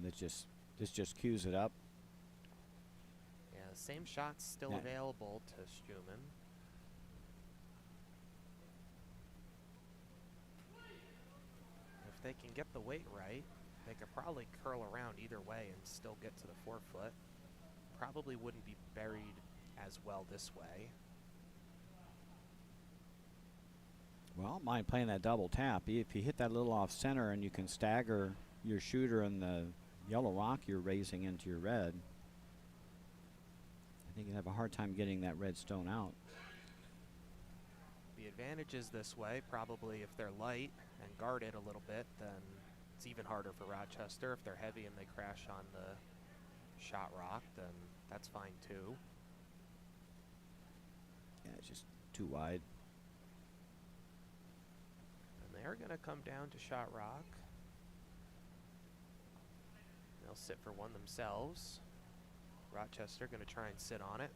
Speaker 1: this just cues it up.
Speaker 2: Yeah, the same shot's still
Speaker 1: Yeah.
Speaker 2: available to Stuman. If they can get the weight right, they could probably curl around either way and still get to the 4-foot. Probably wouldn't be buried as well this way.
Speaker 1: Well, mind playing that double tap. If you hit that little off center and you can stagger your shooter and the yellow rock you're raising into your red, I think you'd have a hard time getting that red stone out.
Speaker 2: The advantage is this way. Probably if they're light and guarded a little bit, then it's even harder for Rochester. If they're heavy and they crash on the shot rock, then that's fine too.
Speaker 1: Yeah, it's just too wide.
Speaker 2: And they're going to come down to shot rock. They'll sit for one themselves. Rochester going to try and sit on it.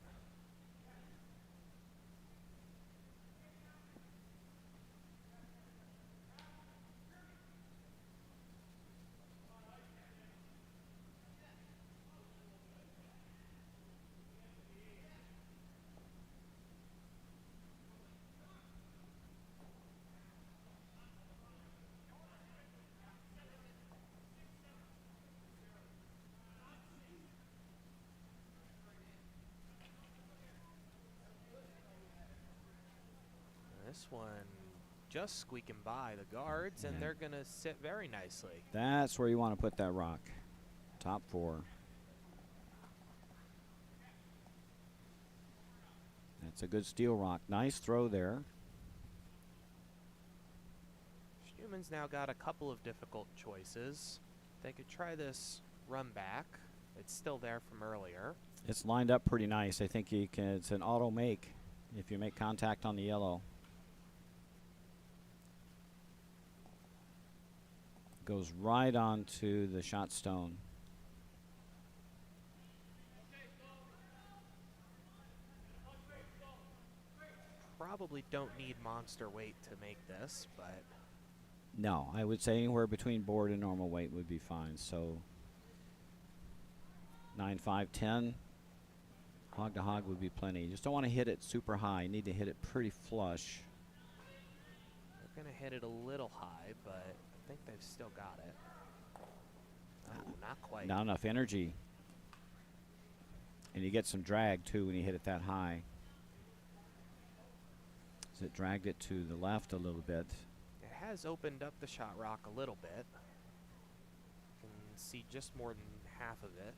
Speaker 2: This one just squeaking by the guards, and
Speaker 1: Yeah.
Speaker 2: they're going to sit very nicely.
Speaker 1: That's where you want to put that rock. Top 4. That's a good steel rock. Nice throw there.
Speaker 2: Stuman's now got a couple of difficult choices. They could try this run back. It's still there from earlier.
Speaker 1: It's lined up pretty nice. I think you can. It's an auto make if you make contact on the yellow. Goes right onto the shot stone.
Speaker 2: Probably don't need monster weight to make this, but
Speaker 1: No, I would say anywhere between board and normal weight would be fine. So 9, 5, 10. Hog to hog would be plenty. You just don't want to hit it super high. You need to hit it pretty flush.
Speaker 2: they're going to hit it a little high, but I think they've still got it. Oh, not quite.
Speaker 1: Not enough energy. And you get some drag too when you hit it that high. So it dragged it to the left a little bit.
Speaker 2: It has opened up the shot rock a little bit. You can see just more than half of it.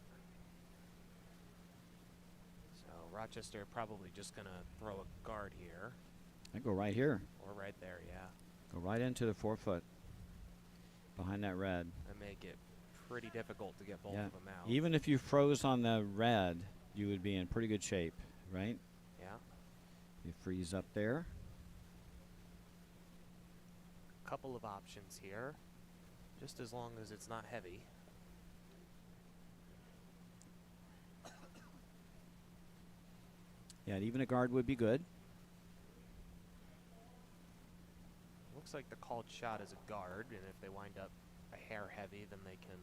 Speaker 2: So Rochester probably just going to throw a guard here.
Speaker 1: I go right here.
Speaker 2: Or right there, yeah.
Speaker 1: Go right into the 4-foot. Behind that red.
Speaker 2: And make it pretty difficult to get both
Speaker 1: Yeah.
Speaker 2: of them out.
Speaker 1: Even if you froze on the red, you would be in pretty good shape, right?
Speaker 2: Yeah.
Speaker 1: You freeze up there.
Speaker 2: Couple of options here, just as long as it's not heavy.
Speaker 1: Yeah, even a guard would be good.
Speaker 2: Looks like the called shot is a guard, and if they wind up a hair heavy, then they can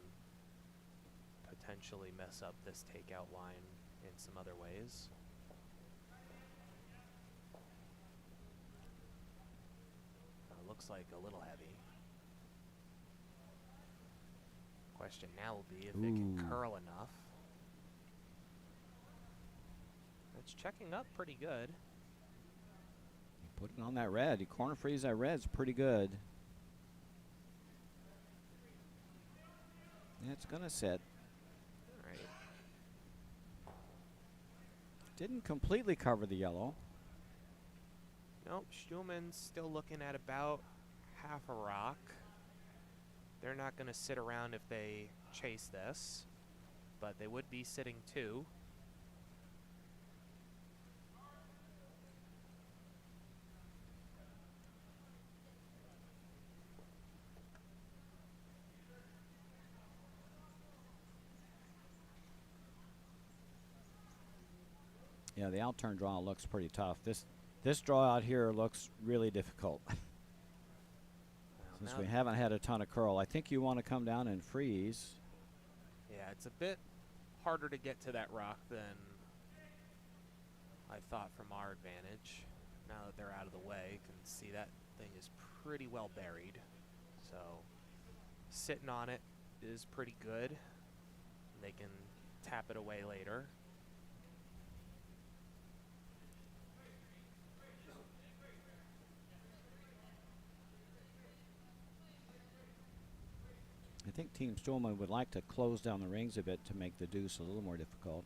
Speaker 2: potentially mess up this takeout line in some other ways. Looks like a little heavy. Question now will be if they can
Speaker 1: Ooh.
Speaker 2: curl enough. It's checking up pretty good.
Speaker 1: You put it on that red. You corner freeze that red's pretty good. Yeah, it's going to sit.
Speaker 2: All right.
Speaker 1: Didn't completely cover the yellow.
Speaker 2: Nope, Schulman's still looking at about half a rock. They're not going to sit around if they chase this, but they would be sitting 2.
Speaker 1: Yeah, the out turn draw looks pretty tough. This draw out here looks really difficult. Since
Speaker 2: Now-
Speaker 1: we haven't had a ton of curl. I think you want to come down and freeze.
Speaker 2: Yeah, it's a bit harder to get to that rock than I thought from our advantage. Now that they're out of the way, you can see that thing is pretty well buried. So sitting on it is pretty good. They can tap it away later.
Speaker 1: I think Team Stolman would like to close down the rings a bit to make the deuce a little more difficult.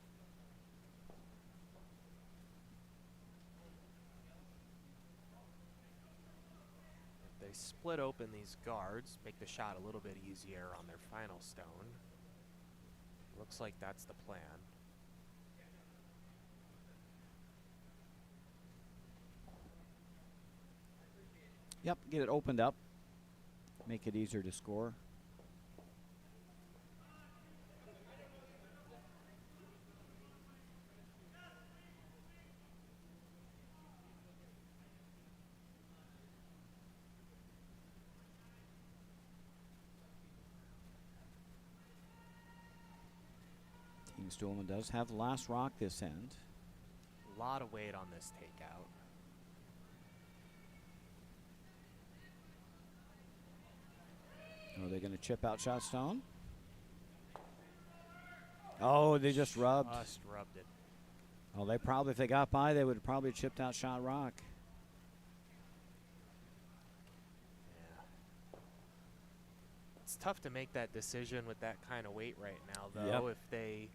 Speaker 2: If they split open these guards, make the shot a little bit easier on their final stone. Looks like that's the plan.
Speaker 1: Yep, get it opened up. Make it easier to score. Team Stolman does have the last rock this end.
Speaker 2: A lot of weight on this takeout.
Speaker 1: Are they going to chip out shot stone? Oh, they just rubbed.
Speaker 2: Just rubbed it.
Speaker 1: Oh, they probably, if they got by, they would have probably chipped out shot rock.
Speaker 2: Yeah. It's tough to make that decision with that kind of weight right now, though.
Speaker 1: Yep.
Speaker 2: If they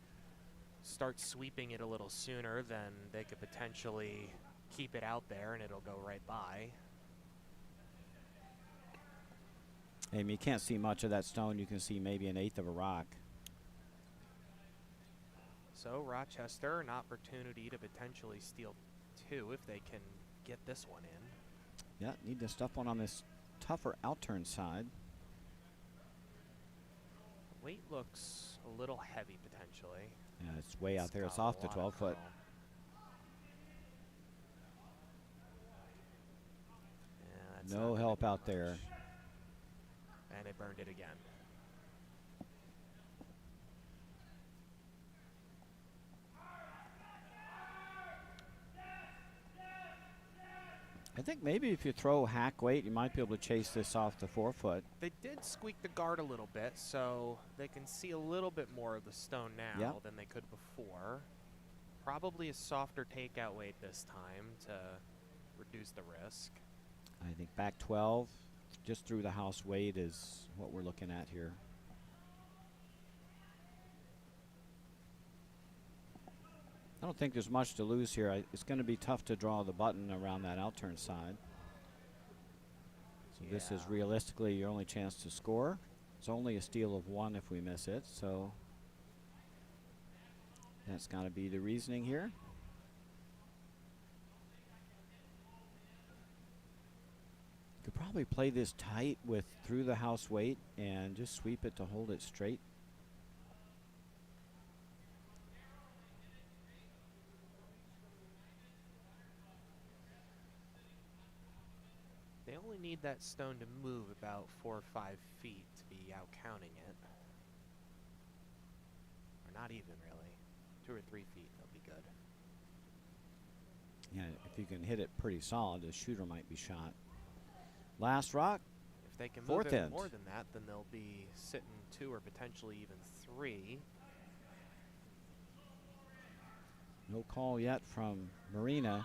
Speaker 2: start sweeping it a little sooner, then they could potentially keep it out there and it'll go right by.
Speaker 1: I mean, you can't see much of that stone. You can see maybe an eighth of a rock.
Speaker 2: So Rochester, an opportunity to potentially steal 2 if they can get this one in.
Speaker 1: Yeah, need to stuff one on this tougher outturn side.
Speaker 2: Weight looks a little heavy potentially.
Speaker 1: Yeah, it's way out there. It's
Speaker 2: got a
Speaker 1: off the
Speaker 2: lot of
Speaker 1: 12 foot.
Speaker 2: curl. Yeah, that's not
Speaker 1: No
Speaker 2: gonna
Speaker 1: help
Speaker 2: do
Speaker 1: out there.
Speaker 2: much. And it burned it again.
Speaker 1: I think maybe if you throw hack weight, you might be able to chase this off the 4 foot.
Speaker 2: They did squeak the guard a little bit, so they can see a little bit more of the stone now
Speaker 1: Yep.
Speaker 2: than they could before. Probably a softer takeout weight this time to reduce the risk.
Speaker 1: I think back 12, just through the house weight is what we're looking at here. I don't think there's much to lose here. It's going to be tough to draw the button around that outturn side. So this is
Speaker 2: Yeah.
Speaker 1: realistically your only chance to score. It's only a steal of 1 if we miss it, so that's got to be the reasoning here. Could probably play this tight with through the house weight and just sweep it to hold it straight.
Speaker 2: They only need that stone to move about 4 or 5 feet to be out counting it. Or not even really. 2 or 3 feet, they'll be good.
Speaker 1: Yeah, if you can hit it pretty solid, the shooter might be shot. Last rock.
Speaker 2: If they can move
Speaker 1: Fourth
Speaker 2: it
Speaker 1: end.
Speaker 2: more than that, then they'll be sitting 2 or potentially even 3.
Speaker 1: No call yet from Marina.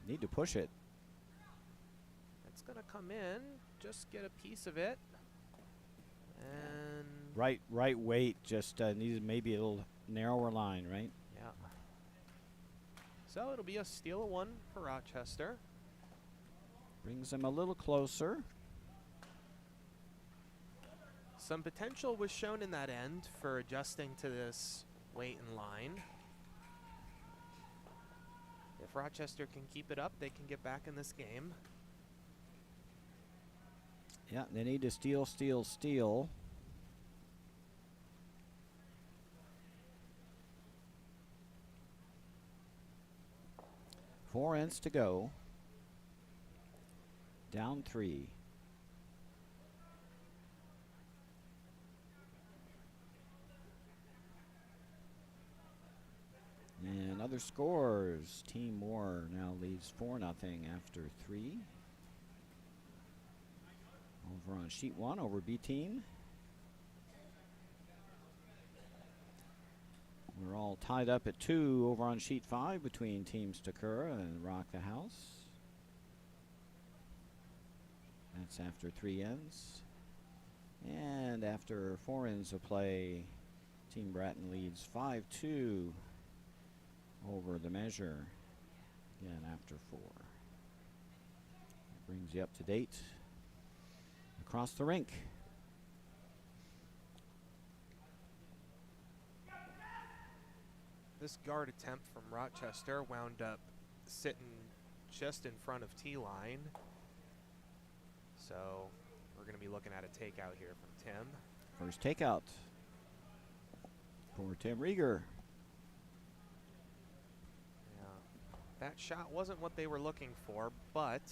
Speaker 1: Need to push it.
Speaker 2: It's going to come in, just get a piece of it. And
Speaker 1: Right weight, just needed maybe a little narrower line, right?
Speaker 2: yeah. So it'll be a steal of 1 for Rochester.
Speaker 1: Brings them a little closer.
Speaker 2: Some potential was shown in that end for adjusting to this weight and line. If Rochester can keep it up, they can get back in this game.
Speaker 1: Yeah, they need to steal, steal, steal. Four ends to go. Down 3. And other scores. Team Moore now leads 4-0 after 3. Over on sheet 1 over B team. We're all tied up at 2 over on sheet 5 between teams Takura and Rock the House. That's after 3 ends. And after 4 ends of play, Team Bratton leads 5-2 over the measure. Again, after 4. That brings you up to date across the rink.
Speaker 2: This guard attempt from Rochester wound up sitting just in front of T-line. So we're going to be looking at a takeout here from Tim.
Speaker 1: First takeout for Tim Rieger.
Speaker 2: Yeah. That shot wasn't what they were looking for, but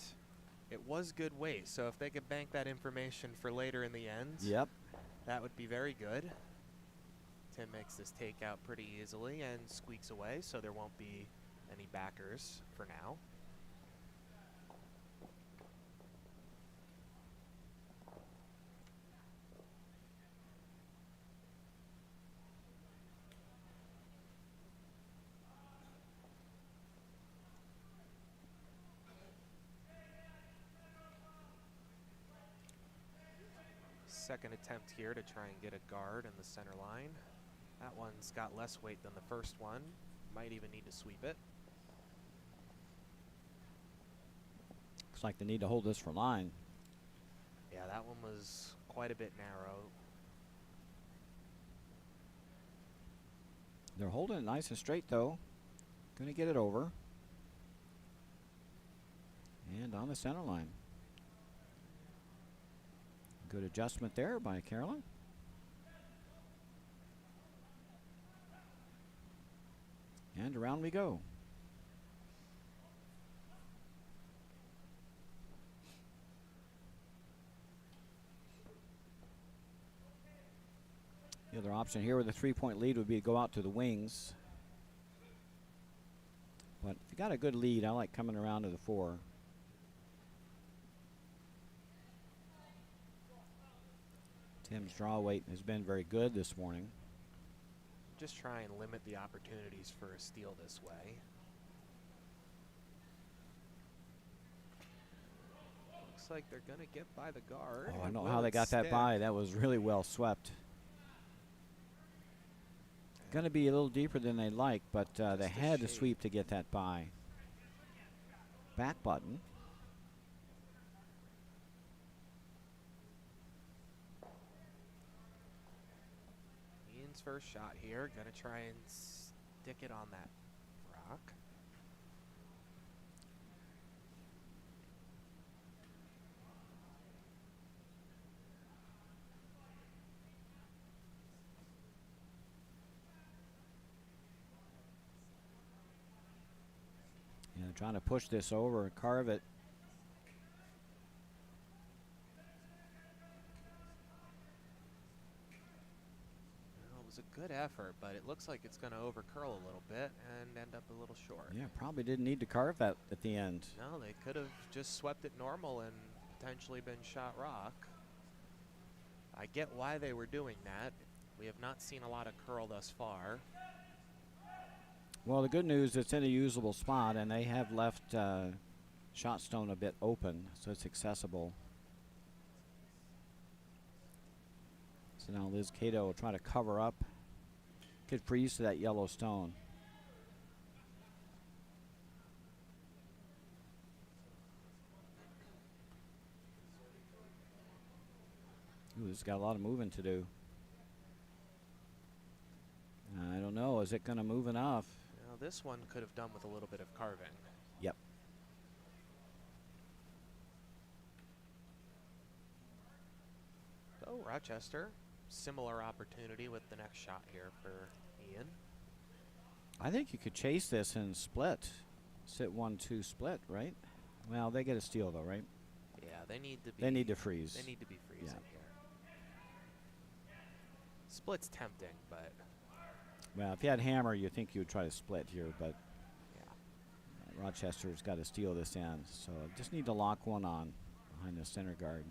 Speaker 2: it was good weight. So if they could bank that information for later in the end,
Speaker 1: Yep.
Speaker 2: that would be very good. Tim makes this takeout pretty easily and squeaks away, so there won't be any backers for now. Second attempt here to try and get a guard in the center line. That one's got less weight than the first one. Might even need to sweep it.
Speaker 1: Looks like they need to hold this for line.
Speaker 2: Yeah, that one was quite a bit narrow.
Speaker 1: They're holding it nice and straight, though. Going to get it over. And on the center line. Good adjustment there by Carolyn. And around we go. The other option here with a 3-point lead would be to go out to the wings. But if you got a good lead, I like coming around to the 4. Tim's draw weight has been very good this morning.
Speaker 2: Just try and limit the opportunities for a steal this way. Looks like they're going to get by the guard.
Speaker 1: Oh, I don't know
Speaker 2: Will
Speaker 1: how they
Speaker 2: it
Speaker 1: got that
Speaker 2: stick?
Speaker 1: by. That was really well swept. Going to be a little deeper than they'd like, but they
Speaker 2: Just a
Speaker 1: had to
Speaker 2: shade.
Speaker 1: sweep to get that by. Back button.
Speaker 2: Stone's first shot here. Gonna try and stick it on that rock.
Speaker 1: Yeah, trying to push this over and carve it.
Speaker 2: Well, it was a good effort, but it looks like it's going to overcurl a little bit and end up a little short.
Speaker 1: Yeah, probably didn't need to carve that at the end.
Speaker 2: No, they could have just swept it normal and potentially been shot rock. I get why they were doing that. We have not seen a lot of curl thus far.
Speaker 1: Well, the good news, it's in a usable spot, and they have left shot stone a bit open, so it's accessible. So now Liz Cato will try to cover up. Could freeze to that yellow stone. Ooh, this has got a lot of moving to do. I don't know. Is it going to move enough?
Speaker 2: Now, this one could have done with a little bit of carving.
Speaker 1: Yep.
Speaker 2: So, Rochester, similar opportunity with the next shot here for Ian.
Speaker 1: I think you could chase this and split. Sit 1-2 split, right? Well, they get a steal though, right?
Speaker 2: Yeah, they need to be.
Speaker 1: They need to freeze.
Speaker 2: They need to be freezing
Speaker 1: Yeah.
Speaker 2: here. Split's tempting, but
Speaker 1: Well, if you had hammer, you think you would try to split here, but
Speaker 2: yeah.
Speaker 1: Rochester's got to steal this in. So just need to lock one on behind the center guard.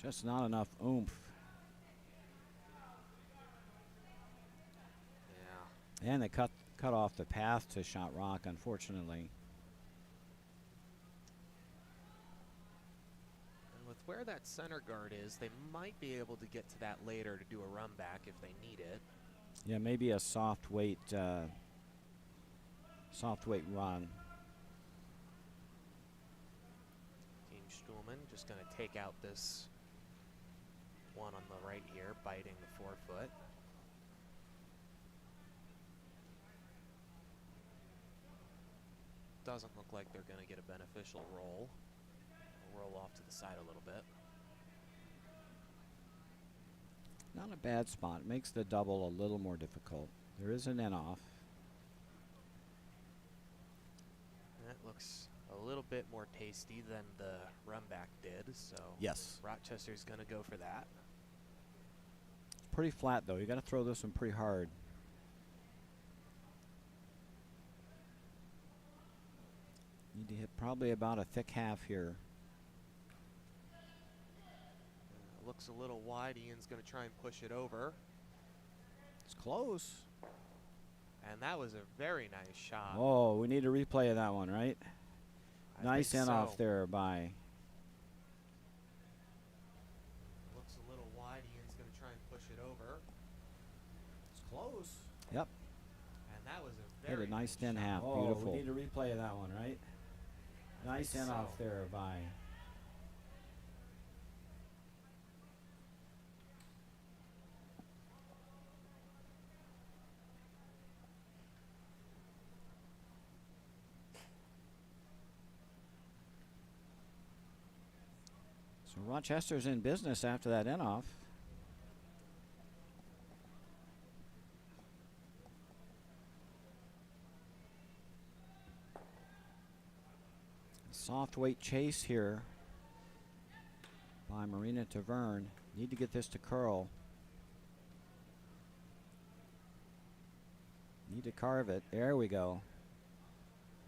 Speaker 1: Just not enough oomph.
Speaker 2: Yeah.
Speaker 1: And they cut off the path to shot rock, unfortunately.
Speaker 2: And with where that center guard is, they might be able to get to that later to do a run back if they need it.
Speaker 1: Yeah, maybe a soft weight run.
Speaker 2: Team Stuhlman just going to take out this one on the right here, biting the forefoot. Doesn't look like they're going to get a beneficial roll. We'll roll off to the side a little bit.
Speaker 1: Not a bad spot. Makes the double a little more difficult. There is an in off.
Speaker 2: That looks a little bit more tasty than the run back did, so
Speaker 1: Yes.
Speaker 2: Rochester's going to go for that.
Speaker 1: Pretty flat though. You got to throw this one pretty hard. Need to hit probably about a thick half here.
Speaker 2: Looks a little wide. Ian's going to try and push it over.
Speaker 1: It's close.
Speaker 2: And that was a very nice shot.
Speaker 1: Oh, we need a replay of that one, right?
Speaker 2: I
Speaker 1: Nice
Speaker 2: think
Speaker 1: in off
Speaker 2: so.
Speaker 1: there by.
Speaker 2: Looks a little wide. Ian's going to try and push it over.
Speaker 3: It's close.
Speaker 1: Yep.
Speaker 2: And that was a
Speaker 1: Hit
Speaker 2: very
Speaker 1: a nice thin
Speaker 2: shot.
Speaker 1: half.
Speaker 3: Oh,
Speaker 1: Beautiful.
Speaker 3: we need a replay of that one, right?
Speaker 2: I
Speaker 3: Nice
Speaker 2: think
Speaker 3: in off
Speaker 2: so.
Speaker 3: there by.
Speaker 1: So Rochester's in business after that in off. Soft weight chase here by Marina Taverne. Need to get this to curl. Need to carve it. There we go.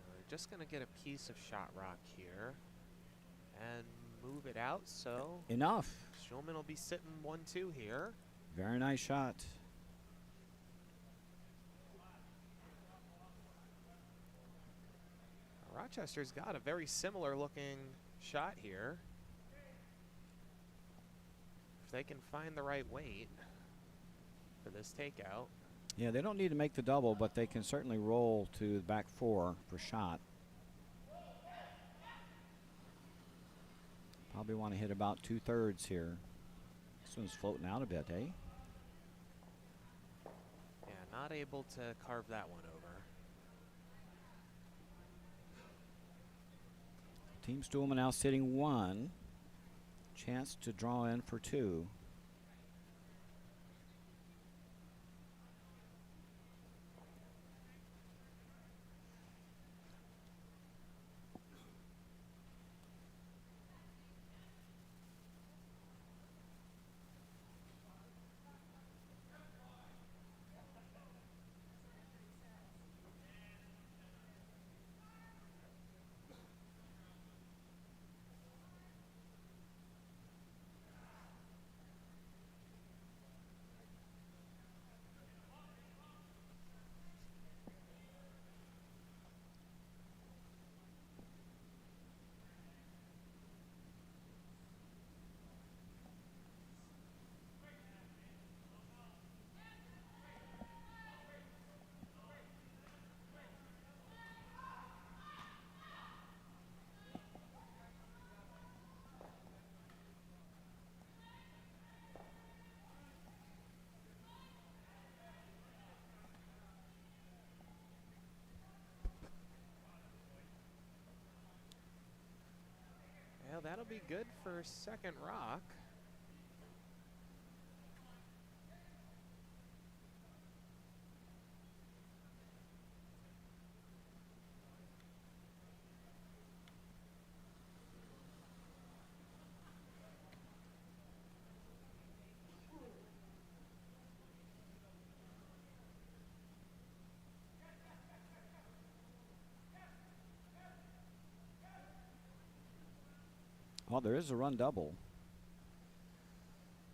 Speaker 2: We're just going to get a piece of shot rock here and move it out. So
Speaker 1: Enough.
Speaker 2: Schulman will be sitting 1-2 here.
Speaker 1: Very nice shot.
Speaker 2: Rochester's got a very similar looking shot here. If they can find the right weight for this takeout.
Speaker 1: Yeah, they don't need to make the double, but they can certainly roll to the back four for shot. Probably want to hit about 2/3 here. This one's floating out a bit, eh?
Speaker 2: Yeah, not able to carve that one over.
Speaker 1: Team Stuhlman now sitting 1. Chance to draw in for 2.
Speaker 2: Well, that'll be good for second rock.
Speaker 1: Well, there is a run double.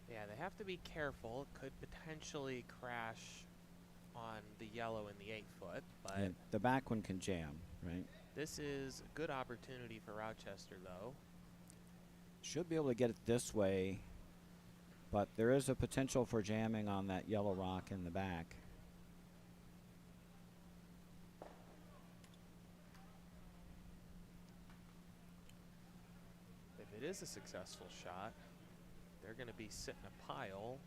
Speaker 2: Yeah, they have to be careful. It could potentially crash on the yellow in the 8-foot, but
Speaker 1: And the back one can jam, right?
Speaker 2: this is a good opportunity for Rochester, though.
Speaker 1: Should be able to get it this way, but there is a potential for jamming on that yellow rock in the back.
Speaker 2: If it is a successful shot, they're going to be sitting a pile.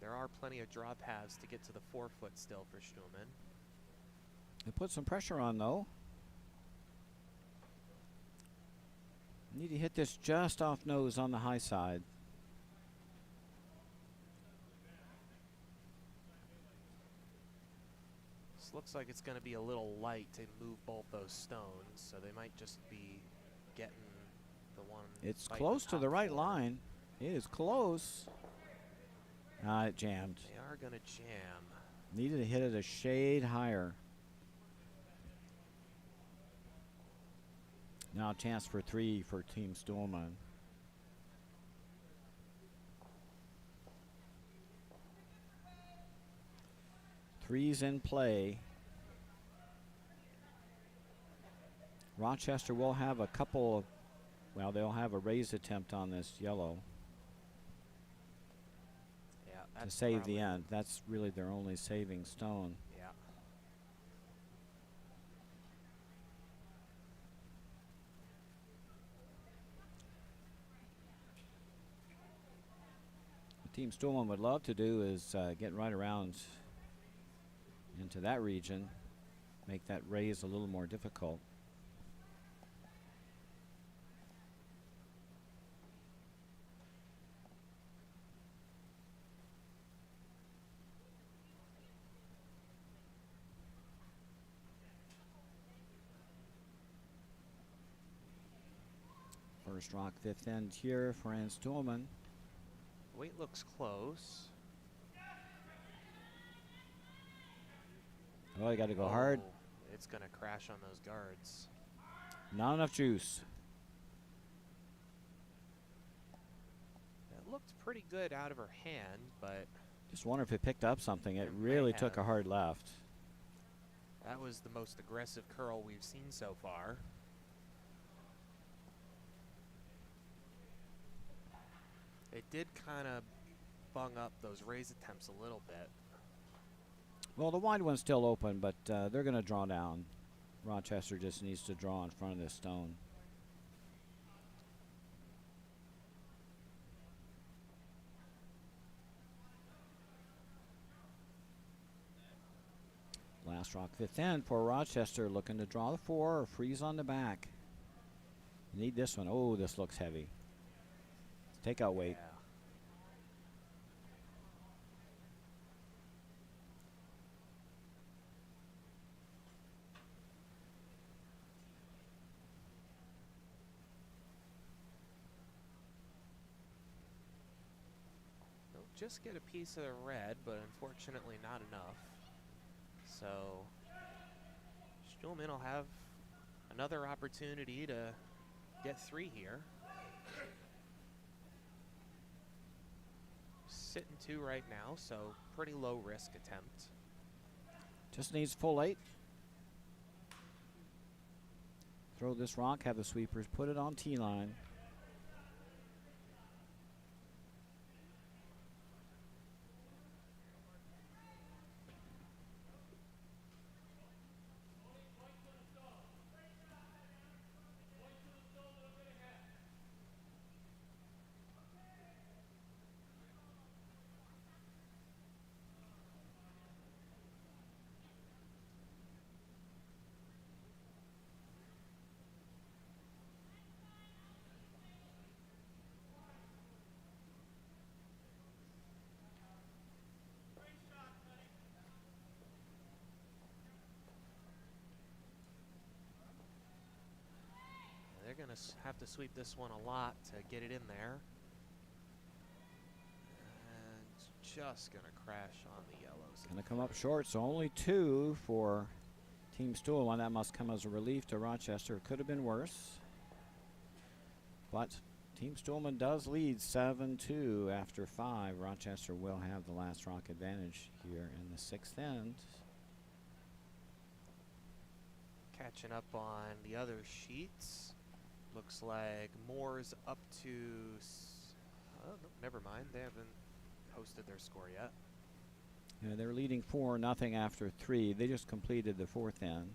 Speaker 2: There are plenty of draw paths to get to the 4-foot still for Stuhlman.
Speaker 1: They put some pressure on, though. Need to hit this just off nose on the high side.
Speaker 2: This looks like it's going to be a little light to move both those stones, so they might just be getting the one.
Speaker 1: It's
Speaker 2: right in
Speaker 1: close to the
Speaker 2: top
Speaker 1: right
Speaker 2: four.
Speaker 1: line. It is close. It jammed.
Speaker 2: They are going to jam.
Speaker 1: Needed to hit it a shade higher. Now a chance for 3 for Team Stuhlman. Threes in play. Rochester will have a couple of, well, they'll have a raise attempt on this yellow
Speaker 2: Yeah,
Speaker 1: to
Speaker 2: that's
Speaker 1: save
Speaker 2: probably-
Speaker 1: the end. That's really their only saving stone.
Speaker 2: Yeah.
Speaker 1: What Team Stuhlman would love to do is get right around into that region, make that raise a little more difficult. First rock, 5th end here for Ann Stuhlman.
Speaker 2: Weight looks close.
Speaker 1: Oh, you got to go hard.
Speaker 2: Oh, it's going to crash on those guards.
Speaker 1: Not enough juice.
Speaker 2: It looked pretty good out of her hand, but
Speaker 1: Just wonder if it picked up something. It
Speaker 2: It may
Speaker 1: really took a
Speaker 2: have.
Speaker 1: hard left.
Speaker 2: that was the most aggressive curl we've seen so far. It did kind of bung up those raise attempts a little bit.
Speaker 1: Well, the wide one's still open, but they're going to draw down. Rochester just needs to draw in front of this stone. Last rock fifth end for Rochester, looking to draw the 4 or freeze on the back. Need this one. Oh, this looks heavy. Takeout weight.
Speaker 2: Yeah. They'll just get a piece of the red, but unfortunately not enough. So Stuhlman will have another opportunity to get 3 here. Sitting 2 right now, so pretty low risk attempt.
Speaker 1: Just needs full 8. Throw this rock, have the sweepers put it on tee line.
Speaker 2: They're going to have to sweep this one a lot to get it in there. And just going to crash on the yellows.
Speaker 1: Going to come up short, so only 2 for Team Stuhlman. That must come as a relief to Rochester. Could have been worse. But Team Stuhlman does lead 7-2 after 5. Rochester will have the last rock advantage here in the 6th end.
Speaker 2: Catching up on the other sheets. Looks like Moore's up to, oh, no, never mind. They haven't posted their score yet.
Speaker 1: Yeah, they're leading 4-0 after 3. They just completed the 4th end.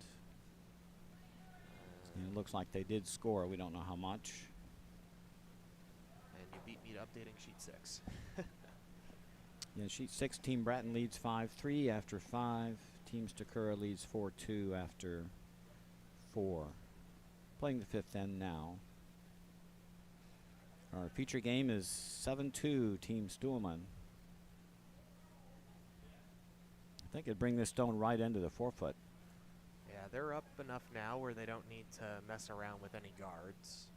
Speaker 1: And it looks like they did score. We don't know how much.
Speaker 2: And you beat me to updating sheet 6.
Speaker 1: Yeah, sheet 6, Team Bratton leads 5-3 after 5. Team Stakura leads 4-2 after 4. Playing the 5th end now. Our feature game is 7-2 Team Stuhlman. I think it'd bring this stone right into the 4-foot.
Speaker 2: Yeah, they're up enough now where they don't need to mess around with any guards.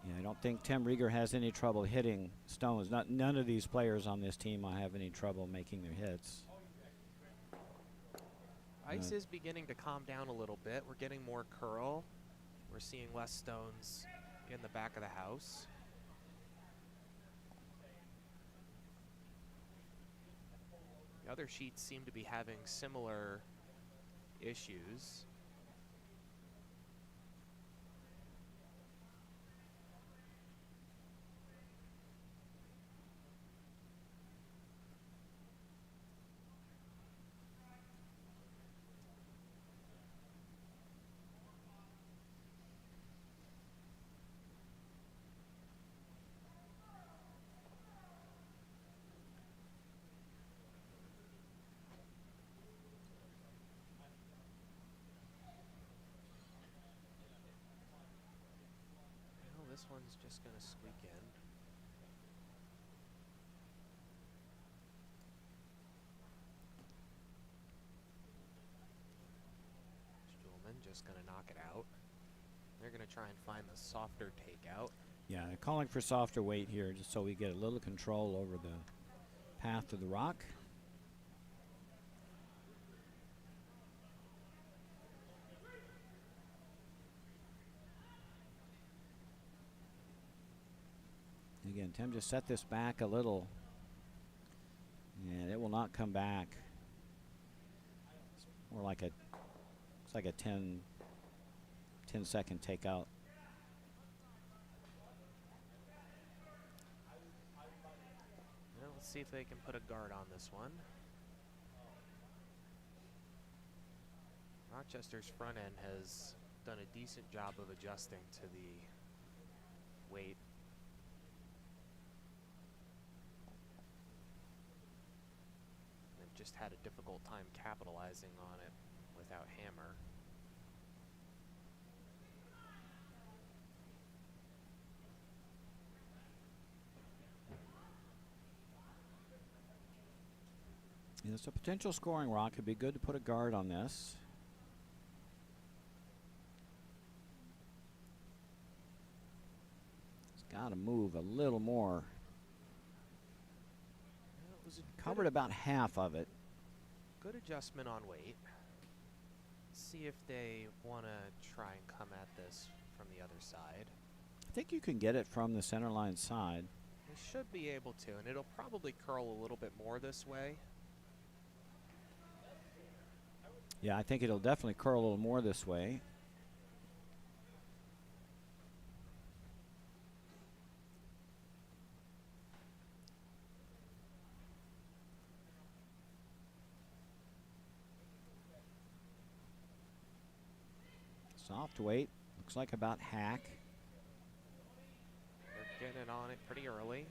Speaker 1: Yeah, I don't think Tim Rieger has any trouble hitting stones. None of these players on this team will have any trouble making their hits.
Speaker 2: Ice is beginning to calm down a little bit. We're getting more curl. We're seeing less stones in the back of the house. The other sheets seem to be having similar issues. This one's just going to squeak in. Stuhlman just going to knock it out. They're going to try and find the softer takeout.
Speaker 1: Yeah, they're calling for softer weight here just so we get a little control over the path of the rock. Again, Tim just set this back a little, and it will not come back. It's more like it's like a 10-second takeout.
Speaker 2: Let's see if they can put a guard on this one. Rochester's front end has done a decent job of adjusting to the weight. They've just had a difficult time capitalizing on it without hammer.
Speaker 1: It's a potential scoring rock. It'd be good to put a guard on this. It's got to move a little more.
Speaker 2: Well, it was a
Speaker 1: Covered about half of it.
Speaker 2: good adjustment on weight. Let's see if they want to try and come at this from the other side.
Speaker 1: I think you can get it from the center line side.
Speaker 2: They should be able to, and it'll probably curl a little bit more this way.
Speaker 1: Yeah, I think it'll definitely curl a little more this way. Soft weight, looks like about hack.
Speaker 2: They're getting on it pretty early.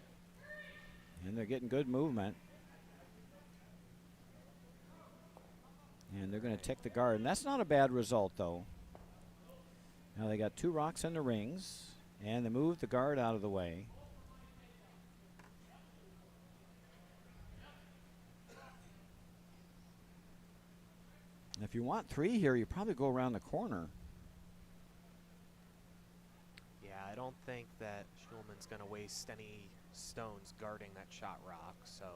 Speaker 1: And they're getting good movement. And they're going to tick the guard. And that's not a bad result, though. Now they got 2 rocks in the rings. And they moved the guard out of the way. And if you want 3 here, you probably go around the corner.
Speaker 2: Yeah, I don't think that Schulman's going to waste any stones guarding that shot rock, so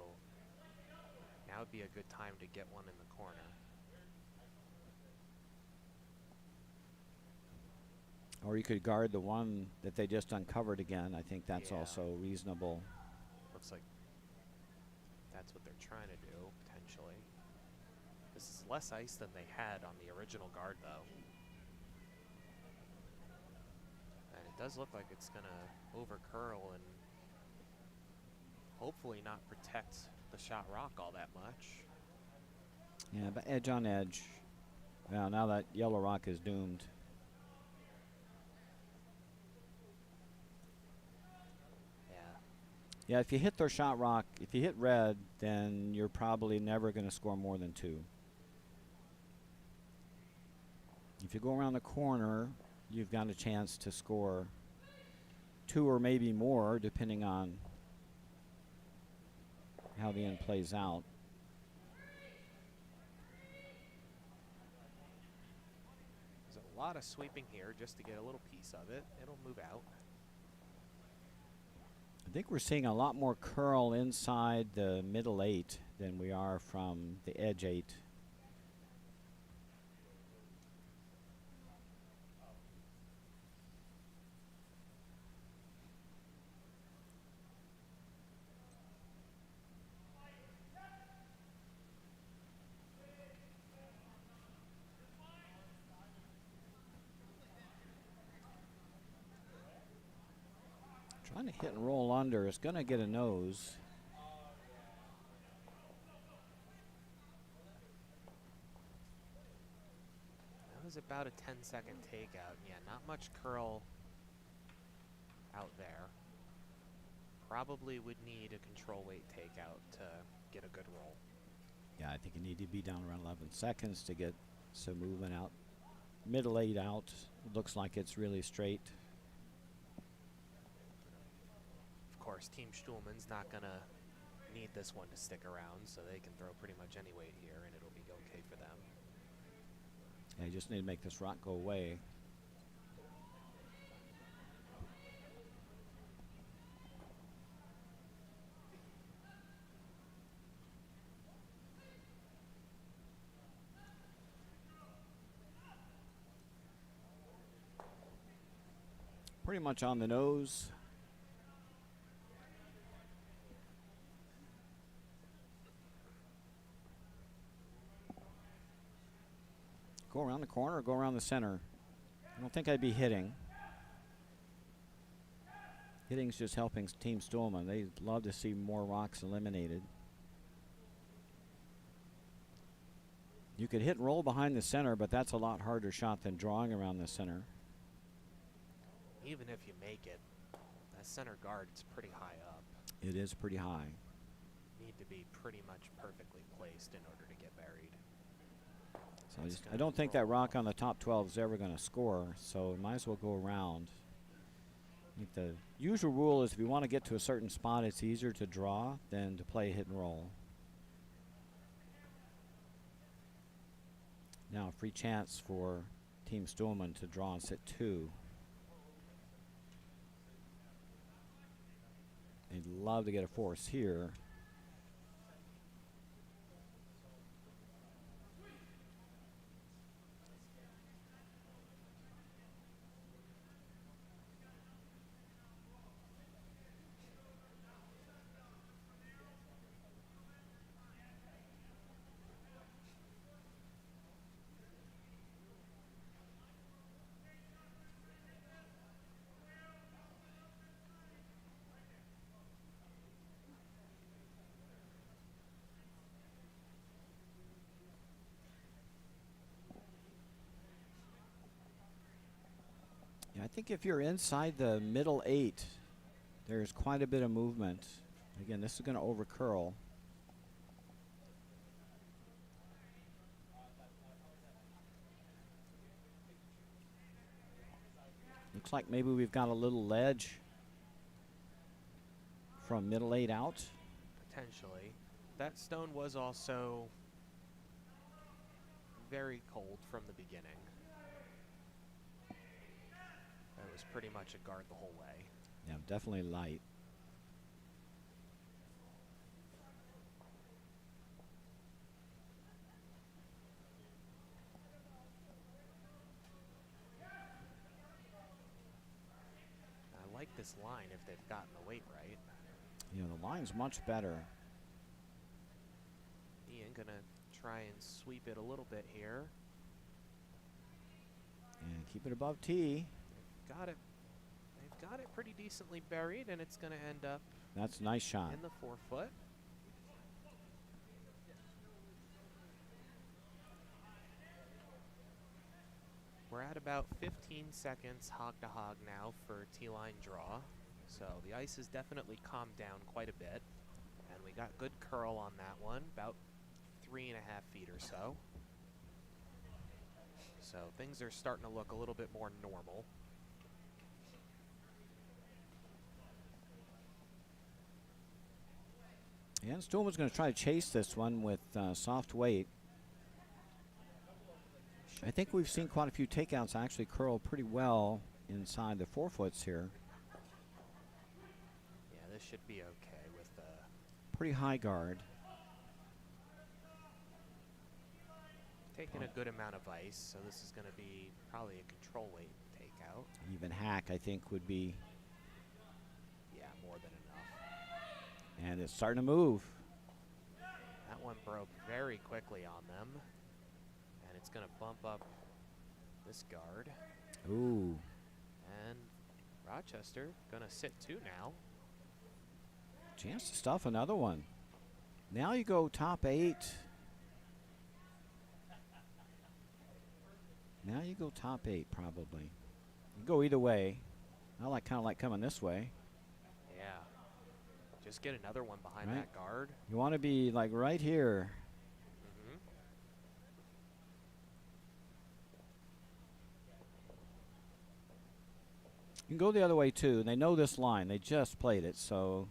Speaker 2: now would be a good time to get one in the corner.
Speaker 1: Or you could guard the one that they just uncovered again. I think that's
Speaker 2: Yeah.
Speaker 1: also reasonable.
Speaker 2: Looks like that's what they're trying to do, potentially. This is less ice than they had on the original guard, though. And it does look like it's going to over curl and hopefully not protect the shot rock all that much.
Speaker 1: Yeah, but edge on edge. Well, now that yellow rock is doomed. Yeah, if you hit their shot rock, if you hit red, then you're probably never going to score more than 2. If you go around the corner, you've got a chance to score 2 or maybe more, depending on how the end plays out.
Speaker 2: There's a lot of sweeping here just to get a little piece of it. It'll move out.
Speaker 1: I think we're seeing a lot more curl inside the middle 8 than we are from the edge 8. Trying to hit and roll under. It's going to get a nose.
Speaker 2: That was about a 10-second takeout. Yeah, not much curl out there. Probably would need a control weight takeout to get a good roll.
Speaker 1: Yeah, I think you need to be down around 11 seconds to get some movement out. Middle 8 out. Looks like it's really straight.
Speaker 2: Of course, Team Stuhlman's not going to need this one to stick around, so they can throw pretty much any weight here, and it'll be okay for them.
Speaker 1: Yeah, you just need to make this rock go away. Pretty much on the nose. Go around the corner or go around the center? I don't think I'd be hitting. Hitting's just helping Team Stillman. They love to see more rocks eliminated. You could hit and roll behind the center, but that's a lot harder shot than drawing around the center.
Speaker 2: Even if you make it, that center guard's pretty high up.
Speaker 1: It is pretty high.
Speaker 2: Need to be pretty much perfectly placed in order to get buried.
Speaker 1: So I don't think that rock on the top 12 is ever going to score, so might as well go around. I think the usual rule is if you want to get to a certain spot, it's easier to draw than to play hit and roll. Now a free chance for Team Stillman to draw on set 2. They'd love to get a force here. I think if you're inside the middle 8, there's quite a bit of movement. Again, this is going to over curl. Looks like maybe we've got a little ledge from middle 8 out.
Speaker 2: Potentially. That stone was also very cold from the beginning. It was pretty much a guard the whole way.
Speaker 1: Yeah, definitely light.
Speaker 2: I like this line if they've gotten the weight right.
Speaker 1: You know, the line's much better.
Speaker 2: Ian gonna try and sweep it a little bit here.
Speaker 1: And keep it above tee.
Speaker 2: Got it. They've got it pretty decently buried, and it's going to end up
Speaker 1: That's a nice shot.
Speaker 2: in the 4-foot. We're at about 15 seconds hog to hog now for T-line draw. So the ice has definitely calmed down quite a bit. And we got good curl on that one, about 3.5 feet or so. So things are starting to look a little bit more normal.
Speaker 1: And Stillman's going to try to chase this one with soft weight. I think we've seen quite a few takeouts actually curl pretty well inside the 4-foots here.
Speaker 2: Yeah, this should be okay with the...
Speaker 1: Pretty high guard.
Speaker 2: Taking a good amount of ice, so this is going to be probably a control weight takeout.
Speaker 1: Even hack, I think, would be.
Speaker 2: Yeah, more than enough.
Speaker 1: And it's starting to move.
Speaker 2: That one broke very quickly on them. And it's going to bump up this guard.
Speaker 1: Ooh.
Speaker 2: And Rochester going to sit 2 now.
Speaker 1: Chance to stuff another one. Now you go top 8. Now you go top 8 probably. You go either way. I kind of like coming this way.
Speaker 2: Yeah. Just get another one behind
Speaker 1: Right.
Speaker 2: that guard.
Speaker 1: You want to be like right here.
Speaker 2: Mm-hmm.
Speaker 1: You can go the other way too. They know this line. They just played it, so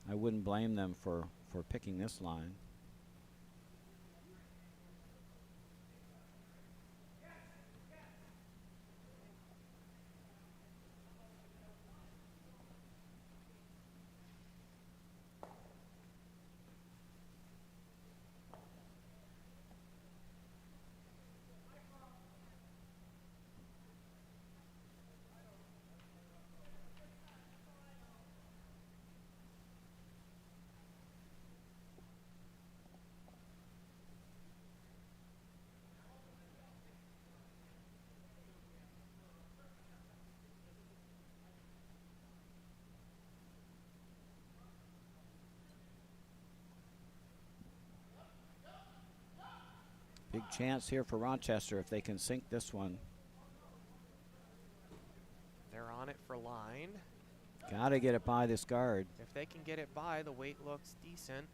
Speaker 1: I wouldn't blame them for picking this line. Big chance here for Rochester if they can sink this one.
Speaker 2: They're on it for line.
Speaker 1: Got to get it by this guard.
Speaker 2: If they can get it by, the weight looks decent.